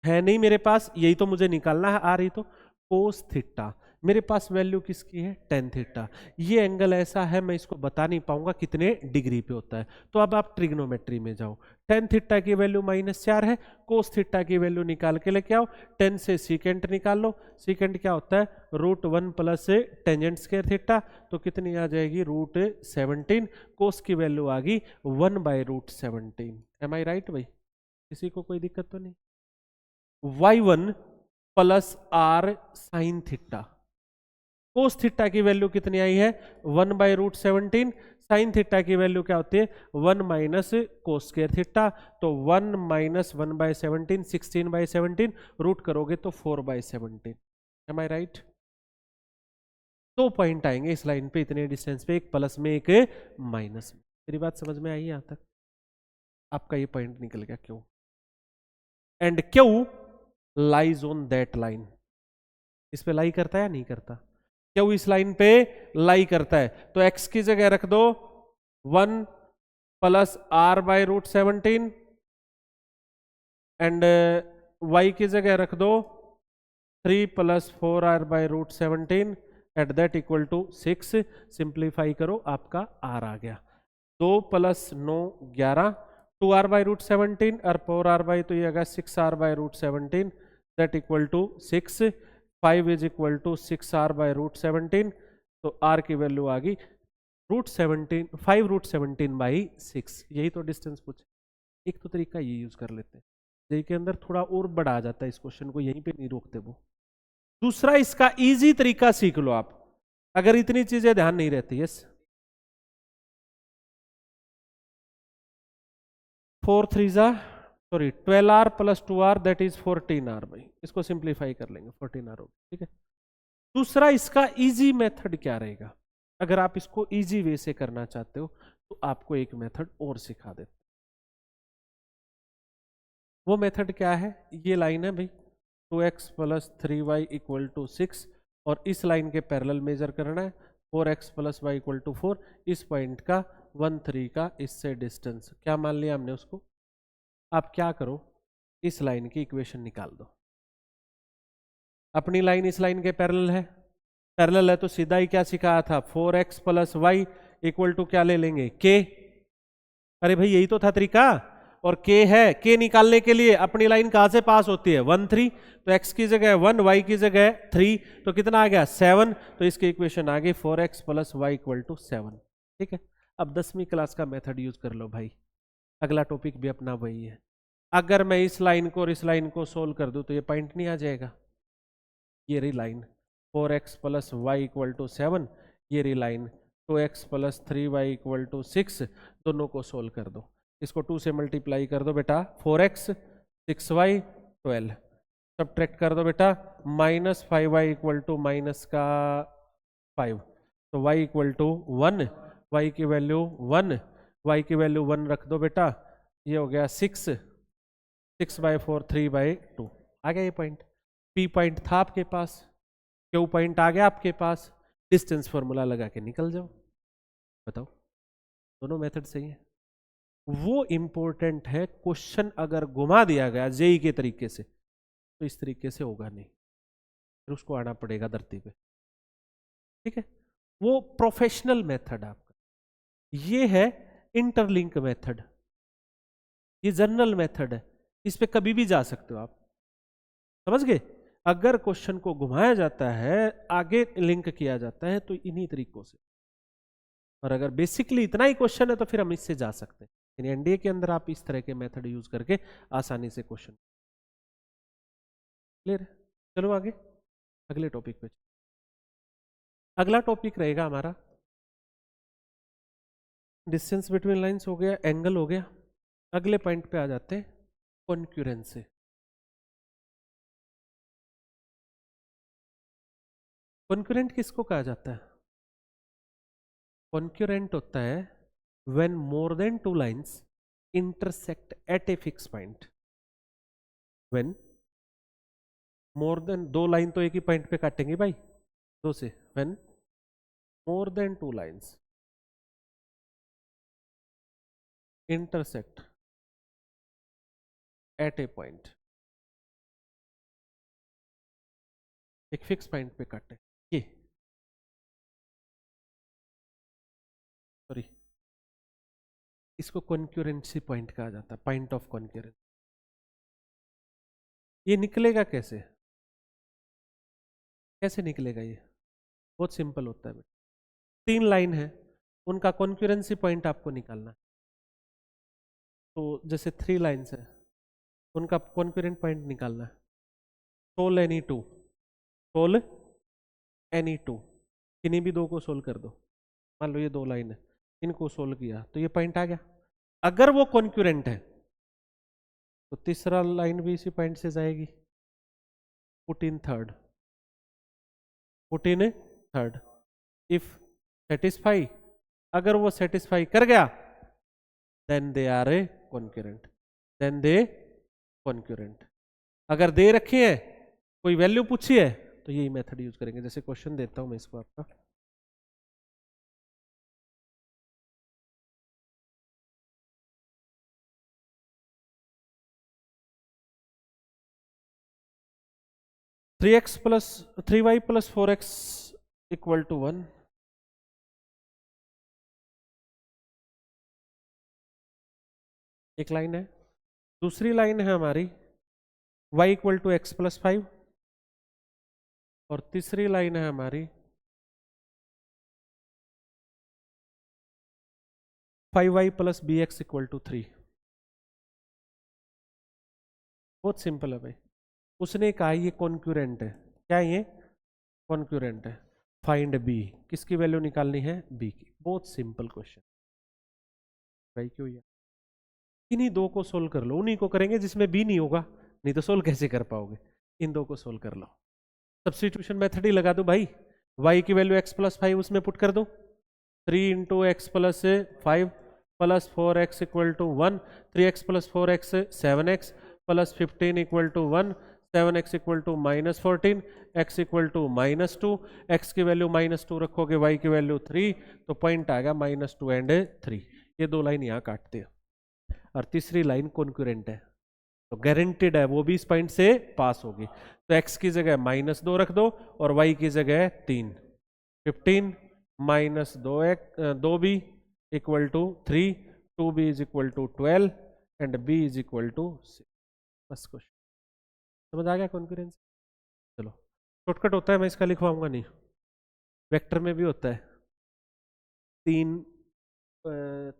है नहीं मेरे पास, यही तो मुझे निकालना है, आर ही तो, कोस थीटा। मेरे पास वैल्यू किसकी है, टेन थीटा। ये एंगल ऐसा है मैं इसको बता नहीं पाऊंगा कितने डिग्री पे होता है, तो अब आप ट्रिग्नोमेट्री में जाओ। टेन थीटा की वैल्यू -4 है, कोस थीटा की वैल्यू निकाल के लेके आओ, 10 से सीकेंट निकाल लो। सीकेंट क्या होता है, √1 प्लस टेंजेंट स्क्वायर थीटा, तो कितनी आ जाएगी, √17। कोस की वैल्यू आ गई 1/√17। एम आई राइट भाई, किसी को कोई दिक्कत तो नहीं। y1 plus R sine theta, cos theta की वैल्यू कितनी आई है, 1/√17। साइन थीटा की वैल्यू क्या होती है, 1 माइनस कोस स्क्वायर थीटा, तो 1 माइनस 1/17, 16/17, रूट करोगे तो 4/17। M I right. दो पॉइंट आएंगे इस लाइन पे इतने डिस्टेंस पे, एक प्लस में एक माइनस में। मेरी बात समझ में आई यहां तक, आपका ये पॉइंट निकल गया क्यों, and Q lies on that line. इस पे लाई करता है या नहीं करता, क्यों इस लाइन पे लाई करता है, तो x की जगह रख दो 1 प्लस r/√17 एंड y की जगह रख दो 3 प्लस 4r/√17 at that equal to 6। Simplify करो, आपका r आ गया, 2 प्लस 9 11, 2r/√17 और 4r तो ये आ गया 6r/√17 that equal to 6। 5 is equal to 6r/√17, तो r की वैल्यू आ गई √17, 5√17/6। यही तो डिस्टेंस पूछे। एक तो तरीका ये यूज कर लेते हैं, जेई के अंदर थोड़ा और बढ़ा जाता है इस क्वेश्चन को, यहीं पे नहीं रोकते वो। दूसरा इसका इजी तरीका सीख लो आप, अगर इतनी चीजें ध्यान नहीं रहती। Yes, 4 3 sorry 12r plus 2r that is 14r भाई, इसको सिंप्लीफाई कर लेंगे 14r होगा, ठीक है। दूसरा इसका इजी मेथड क्या रहेगा, अगर आप इसको इजी वे से करना चाहते हो तो आपको एक मेथड और सिखा देते। वो मेथड क्या है, ये लाइन है भाई 2x plus 3y equal to 6, और इस लाइन के पैरेलल मेजर करना है 4x plus y equal to 4। इस पॉइंट का 1 3 का इससे डिस्टेंस क्या मान लिया हमने उसको। आप क्या करो, इस लाइन की इक्वेशन निकाल दो। अपनी लाइन इस लाइन के पैरेलल है, पैरेलल है तो सीधा ही क्या सिखाया था, 4x plus y equal to क्या ले लेंगे, k। अरे भाई यही तो था तरीका, और k है, k निकालने के लिए अपनी लाइन कहां से पास होती है, 1 3, तो x की जगह 1, y की जगह 3, तो कितना आ गया 7। तो इसकी इक्वेशन आ गई 4x plus y equal to 7। ठीक है, अब 10वीं क्लास का मेथड यूज कर लो भाई, अगला टॉपिक भी अपना वही है। अगर मैं इस लाइन को और इस लाइन को सोल्व कर दूं तो ये पॉइंट नहीं आ जाएगा, ये रही line 4x plus y equal to 7, ये रही line 2x plus 3y equal to 6। दोनों को सोल्व कर दो, इसको 2 से मल्टीप्लाई कर दो बेटा, 4x 6y 12, सब्ट्रैक्ट कर दो बेटा, minus 5y equal to minus का 5, तो y इक्वल टू 1, y की वैल्यू 1, y की वैल्यू 1 रख दो बेटा, ये हो गया 6, 6/4 3/2। आ गया ये पॉइंट, P पॉइंट था आपके पास, Q पॉइंट आ गया आपके पास, डिस्टेंस फॉर्मूला लगा के निकल जाओ। बताओ दोनों मेथड सही है। वो इंपॉर्टेंट है, क्वेश्चन अगर घुमा दिया गया जेई के तरीके से तो इस तरीके से होगा नहीं, फिर उसको आना पड़ेगा धरती पे। ठीक है, वो प्रोफेशनल मेथड आपका। ये है इंटरलिंक मेथड, ये जनरल मेथड है, इस पे कभी भी जा सकते हो आप। समझ गए? अगर क्वेश्चन को घुमाया जाता है, आगे लिंक किया जाता है, तो इन्हीं तरीकों से। और अगर बेसिकली इतना ही क्वेश्चन है तो फिर हम इससे जा सकते हैं। यानी एनडीए के अंदर आप इस तरह के मेथड यूज करके आसानी से क्वेश्चन। क्लियर? चलो आगे अगले टॉपिक पे। अगला टॉपिक रहेगा हमारा डिस्टेंस बिटवीन लाइंस हो गया, एंगल हो गया। अगले पॉइंट पे आ जाते हैं कॉन्क्यूरेंसी। कॉन्क्यूरेंट किसको कहा जाता है? कॉन्क्यूरेंट होता है when more than two lines intersect at A fix point. When more than, दो लाइन तो एक ही पॉइंट पे काटेंगे भाई, दो से। When more than two lines intersect at A point, एक फिक्स पॉइंट पे काटे, ये सॉरी, इसको कॉन्क्यूरेंसी पॉइंट कहा जाता है, पॉइंट ऑफ कॉन्क्यूरेंस। ये निकलेगा कैसे? कैसे निकलेगा ये? बहुत सिंपल होता है। तीन लाइन है, उनका कॉन्क्यूरेंसी पॉइंट आपको निकालना है। तो जैसे थ्री लाइन्स है, उनका कॉन्क्यूरेंट पॉइंट निकालना है। Solve any two, solve any two, किन्हीं भी दो को सोल्व कर दो। मान लो ये दो लाइन है, इनको सोल्व किया तो ये पॉइंट आ गया। अगर वो कॉन्क्यूरेंट है तो तीसरा लाइन भी इसी पॉइंट से जाएगी। Put in third, put in third if satisfy, अगर वो सेटिस्फाई कर गया then they are a concurrent, then they concurrent. अगर दे रखी है, कोई वैल्यू पूछी है, तो यही मेथड यूज करेंगे। जैसे क्वेश्चन देता हूं मैं इसको आपका, 3x plus 3y plus 4x equal to 1। एक लाइन है। दूसरी लाइन है हमारी y equal to x plus 5, और तीसरी लाइन है हमारी 5y plus B x equal to 3। बहुत सिंपल है भाई। उसने कहा ये कॉन्क्यूरेंट है, क्या ये कॉन्क्यूरेंट है। फाइंड बी, किसकी वैल्यू निकालनी है? बी की। बहुत सिंपल क्वेश्चन भाई, क्यों ये? इन्हीं दो को सोल्व कर लो, उन्हीं को करेंगे जिसमें बी नहीं होगा, नहीं तो सोल्व कैसे कर पाओगे? इन दो को सोल्व कर लो। सब्स्टिट्यूशन मेथड ही लगा दो भाई। y की वैल्यू x प्लस 5 उसमें पुट कर दो, 3 into x plus 5 plus 4x equal to 1, 3x plus 4x 7x plus 15 equal to 1, 7x equal to minus 14, x equal to minus 2, x की value minus 2 रखोगे, y की value 3, तो point आएगा minus 2 and 3। ये दो line यहाँ काटते हैं, और तीसरी लाइन कॉन्क्यूरेंट है, तो गारंटेड है वो भी इस पॉइंट से पास होगी। तो x की जगह माइनस 2 रख दो और y की जगह 3, 15 minus 2b equal to 3, 2b is equal to 12 and b is equal to 6। बस क्वेश्चन समझ आ गया कॉन्क्यूरेंस? चलो शॉर्टकट होता है, मैं इसका लिखवाऊंगा नहीं, वेक्टर में भी होता है,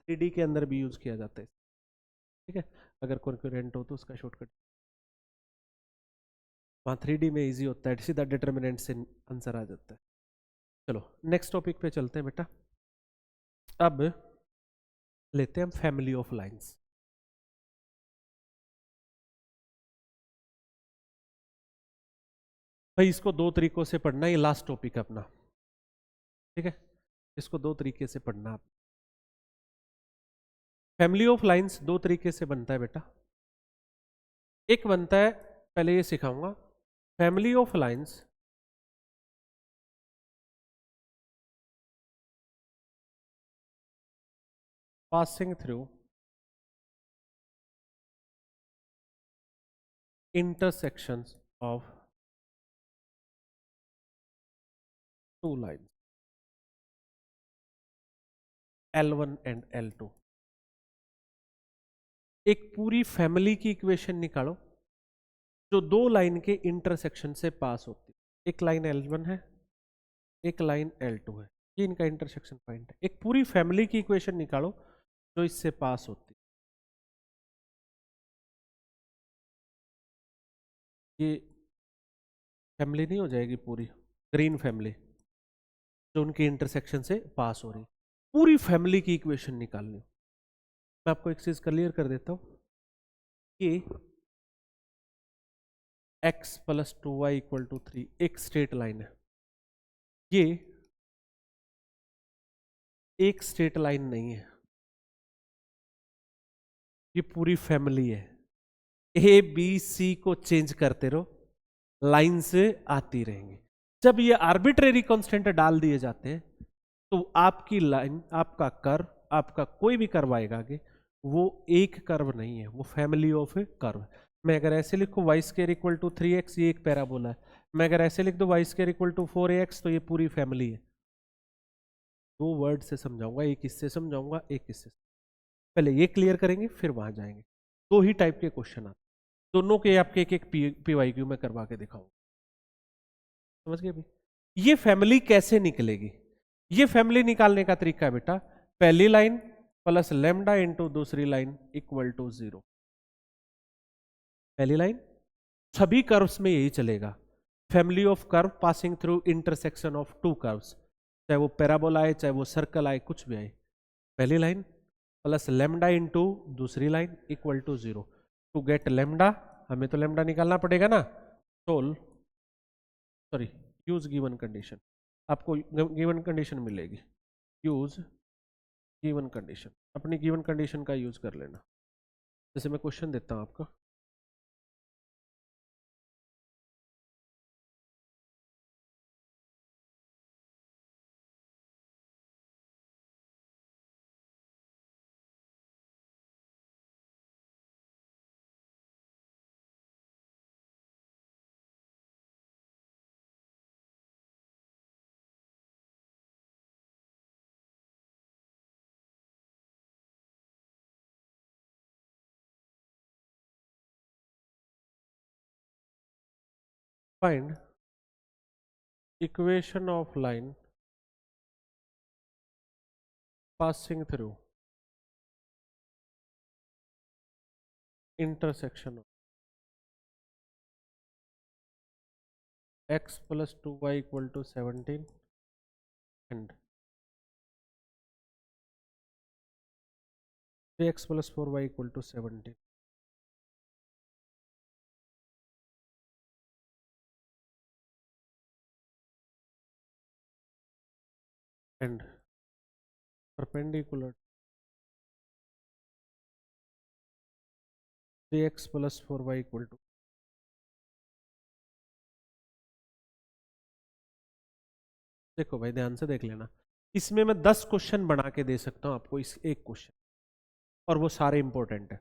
3D के अंदर भी यूज किया जाता है। ठीक है, अगर कॉन्क्यूरेंट हो तो उसका शॉर्टकट वहाँ 3D में इजी होता है, सीधा डिटर्मिनेंट से आंसर आ जाता है। चलो नेक्स्ट टॉपिक पे चलते हैं बेटा। अब लेते हैं हम फैमिली ऑफ लाइंस। भाई इसको दो तरीकों से पढ़ना, ये लास्ट टॉपिक है अपना। ठीक है, इसको दो तरीके से पढ़ना आप। फैमिली ऑफ लाइंस दो तरीके से बनता है बेटा। एक बनता है, पहले ये सिखाऊंगा, family of lines passing through intersections of two lines। L1 and L2। एक पूरी फैमिली की इक्वेशन निकालो जो दो लाइन के इंटरसेक्शन से पास होती है। एक लाइन L1 है, एक लाइन L2 है, ये इनका इंटरसेक्शन पॉइंट है। एक पूरी फैमिली की इक्वेशन निकालो जो इससे पास होती है। ये फैमिली नहीं हो जाएगी पूरी, ग्रीन फैमिली जो उनके इंटरसेक्शन से पास हो रही, पूरी फैमिली की इक्वेशन निकालनी। मैं आपको एक चीज क्लियर कर देता हूं कि x plus 2y equal to 3 एक स्ट्रेट लाइन है। ये एक स्ट्रेट लाइन नहीं है, ये पूरी फैमिली है। ए बी सी को चेंज करते रहो, लाइन से आती रहेंगी। जब ये आर्बिट्रेरी कांस्टेंट डाल दिए जाते हैं तो आपकी लाइन, आपका कर्व, आपका कोई भी कर्व आएगा आगे, वो एक कर्व नहीं है, वो फैमिली ऑफ कर्व। मैं अगर ऐसे लिखूं y square equal to 3x, ये एक पैराबोला है। मैं अगर ऐसे लिख दूं y square equal to 4ax, तो ये पूरी फैमिली है। दो वर्ड से समझाऊंगा, एक इससे समझाऊंगा, एक इससे। पहले ये क्लियर करेंगे फिर वहां जाएंगे। दो ही टाइप के क्वेश्चन आते, दोनों के आपके एक एक PYQ में करवा के दिखाऊंगा। समझ गए भाई? ये फैमिली कैसे निकलेगी? ये फैमिली निकालने का तरीका है बेटा, पहली लाइन प्लस लेमडा इंटू दूसरी लाइन इक्वल टू 0। पहली लाइन सभी कर्व्स में यही चलेगा, family of curve passing through intersection of to curves, चाहे वो पैराबोला आए चाहे वो सर्कल आए, कुछ भी आए। पहली लाइन प्लस लेमडा इंटू दूसरी line equal to 0। To get lambda, हमें तो लेमडा निकालना पड़ेगा ना। Solve, sorry, use given condition, आपको गिवन कंडीशन मिलेगी। यूज गिवन कंडीशन, अपनी गिवन कंडीशन का यूज कर लेना। जैसे मैं क्वेश्चन देता हूं आपको, find equation of line passing through intersection of x plus 2y equal to 17 and 3x plus 4y equal to 17। and perpendicular 3x plus 4y equal to, देखो भाई ध्यान से देख लेना, इसमें मैं 10 क्वेश्चन बना के दे सकता हूं आपको, इस एक क्वेश्चन, और वो सारे इंपॉर्टेंट है।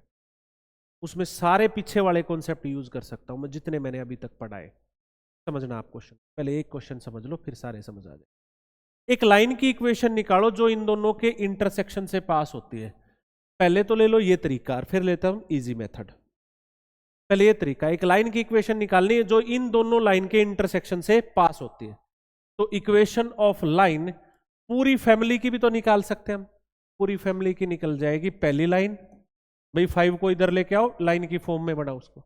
उसमें सारे पीछे वाले कॉन्सेप्ट यूज कर सकता हूं मैं, जितने मैंने अभी तक पढ़ाए। समझना आप क्वेश्चन, पहले एक क्वेश्चन समझ लो फिर सारे समझ आ जाए। एक लाइन की इक्वेशन निकालो जो इन दोनों के इंटरसेक्शन से पास होती है। पहले तो ले लो ये तरीका और फिर लेता हूं इजी मेथड। पहले ये तरीका, एक लाइन की इक्वेशन निकालनी है जो इन दोनों लाइन के इंटरसेक्शन से पास होती है। तो इक्वेशन ऑफ लाइन पूरी फैमिली की भी तो निकाल सकते हैं हम, पूरी फैमिली की निकल जाएगी। पहली लाइन, भाई 5 को इधर लेके आओ, लाइन की फॉर्म में बनाओ उसको,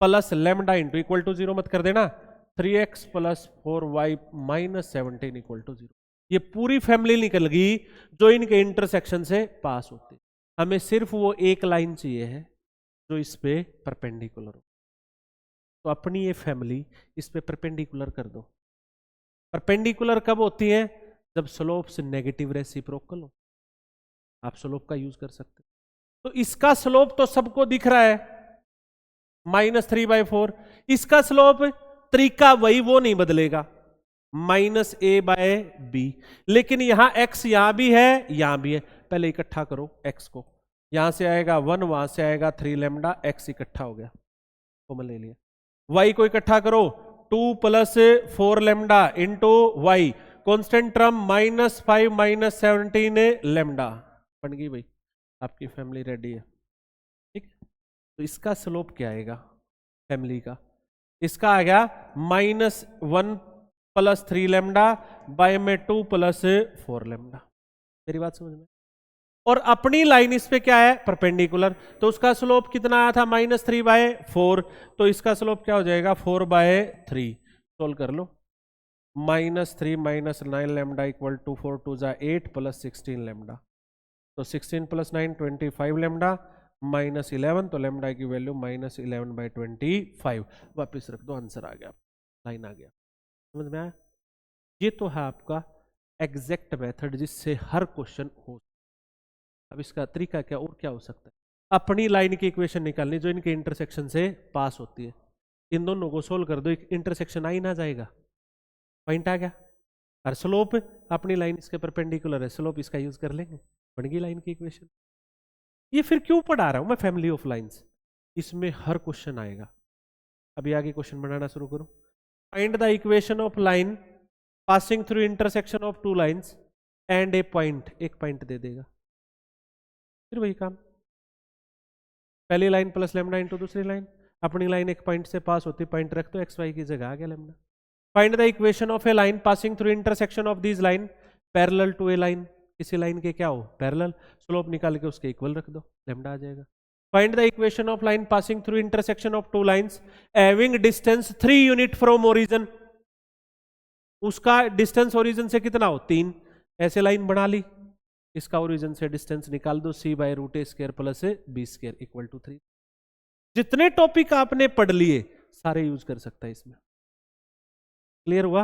plus lambda into equal to 0 मत कर देना, 3x plus 4y minus 17 equal to 0। ये पूरी फैमिली निकल गई जो इनके इंटरसेक्शन से पास होती है। हमें सिर्फ वो एक लाइन चाहिए है जो इस पे परपेंडिकुलर हो। तो अपनी ये फैमिली इस पे परपेंडिकुलर कर दो। परपेंडिकुलर कब होती है? जब स्लोप से नेगेटिव रेसिप्रोकल हो, आप स्लोप का यूज कर सकते। तो इसका स्लोप तो सबको दिख रहा है, -3/4। इसका स्लोप तरीका वही, वो नहीं बदलेगा, -a/b। लेकिन यहां x यहां भी है, यहां भी है। पहले इकट्ठा करो x को, यहां से आएगा 1, वहां से आएगा 3 लेमडा, x इकट्ठा हो गया, कॉमन ले लिया। y को इकट्ठा करो, 2 plus 4 lambda into y, constant term -5 -17 lambda बन गई भाई, आपकी फैमिली रेडी है। ठीक, तो इसका स्लोप क्या आएगा फैमिली का, इसका आ गया -1 + 3 लेमडा बाय में 2 + 4 लेमडा। मेरी बात समझ में? और अपनी लाइन इस पे क्या है, परपेंडिकुलर, तो उसका स्लोप कितना आया था -3/4, तो इसका स्लोप क्या हो जाएगा 4/3। सोल्व कर लो, -3 - 9 लेमडा = 2, 4 2 = 8 + 16 लेमडा, तो 16 + 9 25 लेमडा -11, तो लेमडा की वैल्यू -11/25। वापस रख दो, आंसर आ गया, लाइन आ गया। समझ में आया? ये तो है आपका एग्जैक्ट मेथड जिससे हर क्वेश्चन हो। अब इसका तरीका क्या और क्या हो सकता है, अपनी लाइन की इक्वेशन निकालनी जो इनके इंटरसेक्शन से पास होती है, इन दोनों को सोल्व कर दो, एक इंटरसेक्शन आ ही ना जाएगा, पॉइंट आ गया। और स्लोप अपनी लाइन इसके परपेंडिकुलर है, स्लोप इसका यूज कर लेंगे, बन गई लाइन की इक्वेशन। ये फिर क्यों पढ़ा रहा हूं मैं फैमिली ऑफ लाइंस, इसमें हर क्वेश्चन आएगा। अभी आगे क्वेश्चन बनाना शुरू करो। Find the equation of line passing through intersection of two lines and A point, एक पॉइंट दे देगा, फिर वही काम, पहली लाइन प्लस लेमडा इंटू दूसरी लाइन, अपनी लाइन एक पॉइंट से पास होती, पॉइंट रख दो, एक्स वाई की जगह आ गया lambda. Find the equation of a line passing through intersection of this line parallel to a line, किसी लाइन के क्या हो पैरेलल, स्लोप निकाल के उसके इक्वल रख दो, लेमडा आ जाएगा। Find the equation of line passing through intersection of two lines having distance 3 unit from origin, उसका डिस्टेंस ओरिजिन से कितना हो 3, ऐसे लाइन बना ली, इसका ओरिजिन से डिस्टेंस निकाल दो, c/√a² + b² = 3। जितने टॉपिक आपने पढ़ लिए सारे यूज कर सकता है इसमें। क्लियर हुआ?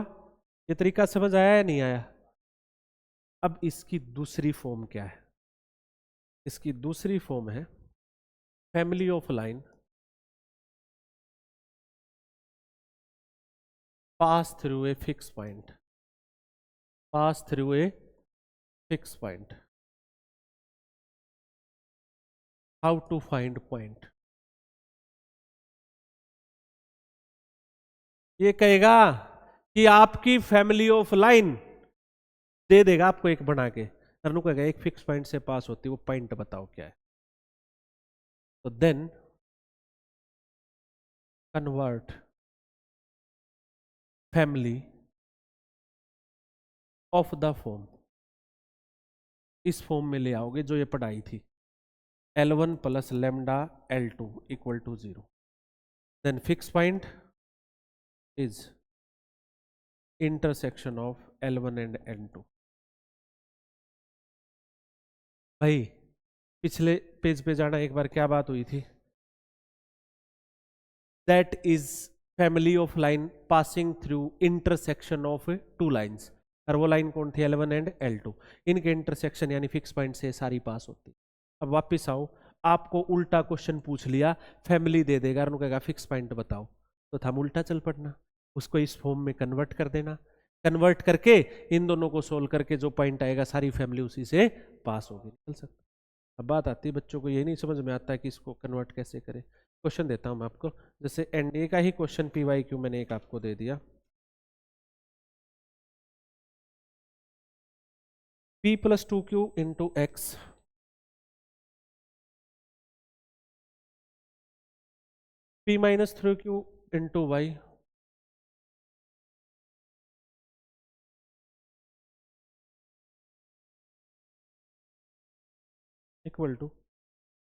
ये तरीका समझ आया या नहीं आया? अब इसकी दूसरी फॉर्म क्या है, इसकी दूसरी फॉर्म है family of line pass through a fix point, pass through a fix point. How to find point, ये कहेगा कि आपकी फैमिली ऑफ लाइन दे देगा आपको एक बना के, अनु कहेगा एक फिक्स पॉइंट से पास होती है, वो पॉइंट बताओ क्या है। तो then convert family of the form, इस फॉर्म में ले आओगे जो ये पढ़ाई थी, L1 + lambda L2 = 0, then fix point is intersection of L1 and L2। भाई पिछले पेज पे जाना, एक बार क्या बात हुई थी, that is family of line passing through intersection of two lines, और वो लाइन कौन थी L1 एंड L2, इनके इंटरसेक्शन यानी फिक्स पॉइंट से सारी पास होती। अब वापस आओ, आपको उल्टा क्वेश्चन पूछ लिया, फैमिली दे देगा और कहेगा फिक्स पॉइंट बताओ, तो हम उल्टा चल पड़ना, उसको इस फॉर्म में कन्वर्ट कर देना, कन्वर्ट करके इन दोनों को सोल्व करके जो पॉइंट आएगा सारी फैमिली उसी से पास होगी, निकल सकता। अब बात आती है बच्चों को ये नहीं समझ में आता है कि इसको कन्वर्ट कैसे करें। क्वेश्चन देता हूं मैं आपको, जैसे एनडीए का ही क्वेश्चन PYQ मैंने एक आपको दे दिया, P + 2Q × X P - 3Q × Y =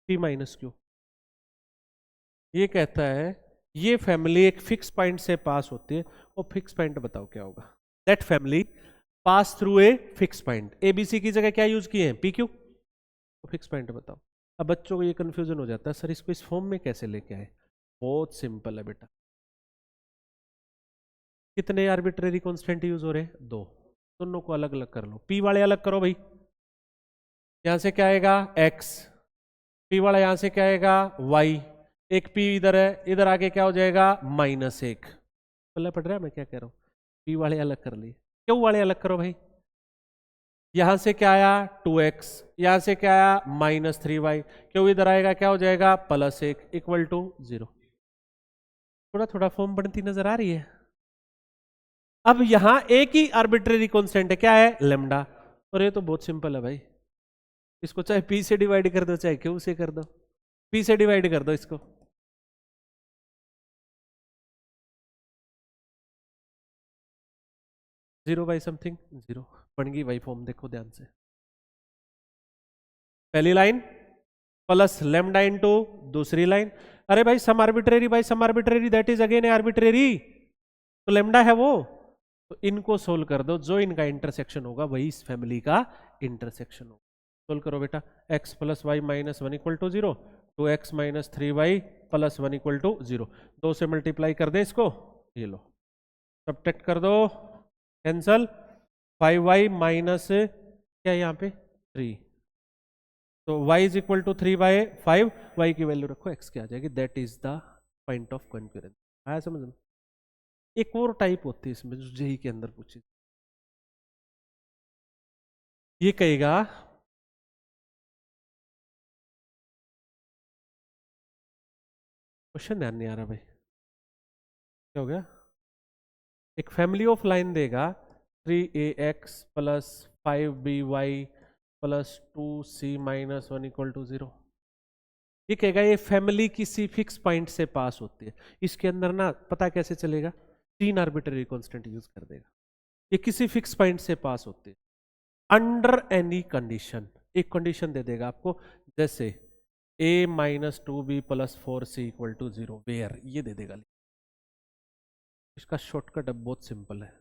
P - Q। ये कहता है ये फैमिली एक फिक्स पॉइंट से पास होती है, और फिक्स पॉइंट बताओ क्या होगा, that family pass through a fix point, ABC की जगह क्या यूज किए हैं PQ, तो फिक्स पॉइंट बताओ। अब बच्चों को ये कंफ्यूजन हो जाता है, सर इसको इस फॉर्म में कैसे लेके आए, बहुत सिंपल है बेटा, कितने आर्बिट्रेरी कांस्टेंट यूज हो रहे हैं, दो, दोनों को अलग अलग कर लो, P वाले अलग करो भाई, यहां से क्या आएगा X, P वाला यहां से क्या आएगा Y, एक P इधर है, इधर आके क्या हो जाएगा -1, पल्ला पड़ रहा है मैं क्या कह रहा हूं, P वाले अलग कर लिए, Q वाले अलग करो भाई, यहां से क्या आया 2x, यहां से क्या आया -3y, क्यों इधर आएगा क्या हो जाएगा +1 = 0। थोड़ा थोड़ा फॉर्म बनती नजर आ रही है, अब यहां एक ही आर्बिट्रेरी कांस्टेंट है, क्या है, लेमडा। और ये तो बहुत सिंपल है भाई, इसको चाहे पी से डिवाइड कर दो चाहे क्यू से कर दो, पी से डिवाइड कर दो इसको। जीरो बाई समथिंग जीरो बन गई वही फॉर्म, देखो ध्यान से। पहली लाइन प्लस लेमडा इनटू दूसरी लाइन, अरे भाई some arbitrary by some arbitrary that is again arbitrary, तो लेमडा है वो, तो इनको सोल्व कर दो, जो इनका इंटरसेक्शन होगा वही इस फैमिली का इंटरसेक्शन होगा। सोल्व करो बेटा, x plus y minus one equal to zero, two x minus three y plus one equal to zero, दो से मल्टीप्लाई कर दें इसको, ये लो सब्ट्रैक्ट कर दो, कैंसल, फाइव वाई माइनस क्या है यहाँ पे थ्री, तो y is equal to three by five, y की वैल्यू रखो x क्या आ जाएगी, that is the point of concurrence. आया समझ में? एक और टाइप होती है इसमें जो जेई के अंदर पूछी, ये कहेगा क्वेश्चन ध्यान नहीं आ रहा भाई, क्या हो गया, एक फैमिली ऑफ लाइन देगा, three A x plus five B y plus two C minus one equal to zero, ये कहेगा ये फैमिली किसी फिक्स पॉइंट से पास होती है, इसके अंदर ना पता कैसे चलेगा, तीन आर्बिट्ररी कांस्टेंट यूज कर देगा, ये किसी फिक्स पॉइंट से पास होती है अंडर एनी कंडीशन, एक कंडीशन दे देगा आपको, जैसे a minus two B plus four C equal to zero where, ये दे देगा। इसका शॉर्टकट है बहुत सिंपल है,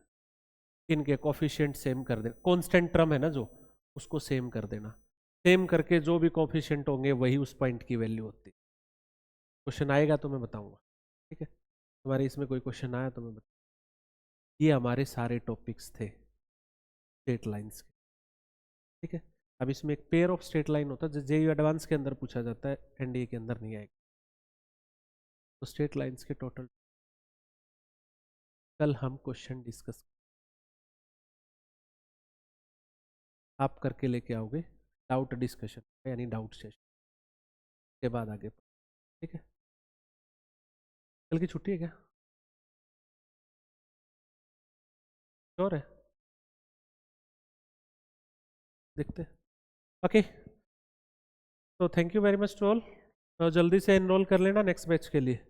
इनके कोफिशिएंट सेम कर देना, कांस्टेंट टर्म है ना जो, उसको सेम कर देना, सेम करके जो भी कोफिशिएंट होंगे वही उस पॉइंट की वैल्यू होती है। क्वेश्चन आएगा तो मैं बताऊंगा, ठीक है, तुम्हारे इसमें कोई क्वेश्चन आया तो मैं बताऊंगा। ये हमारे सारे टॉपिक्स थे स्ट्रेट लाइंस के, ठीक है। अब इसमें एक पेयर ऑफ स्ट्रेट लाइन होता है जो जेईई एडवांस के अंदर पूछा जाता है, एनडीए के अंदर नहीं आएगा। तो स्ट्रेट लाइंस के टोटल कल हम क्वेश्चन डिस्कस आप करके लेके आओगे, डाउट डिस्कशन यानी डाउट सेशन के बाद आगे, ठीक है। कल की छुट्टी है क्या, श्योर है, देखते, ओके। तो thank you very much to all, तो जल्दी से एनरोल कर लेना नेक्स्ट बैच के लिए।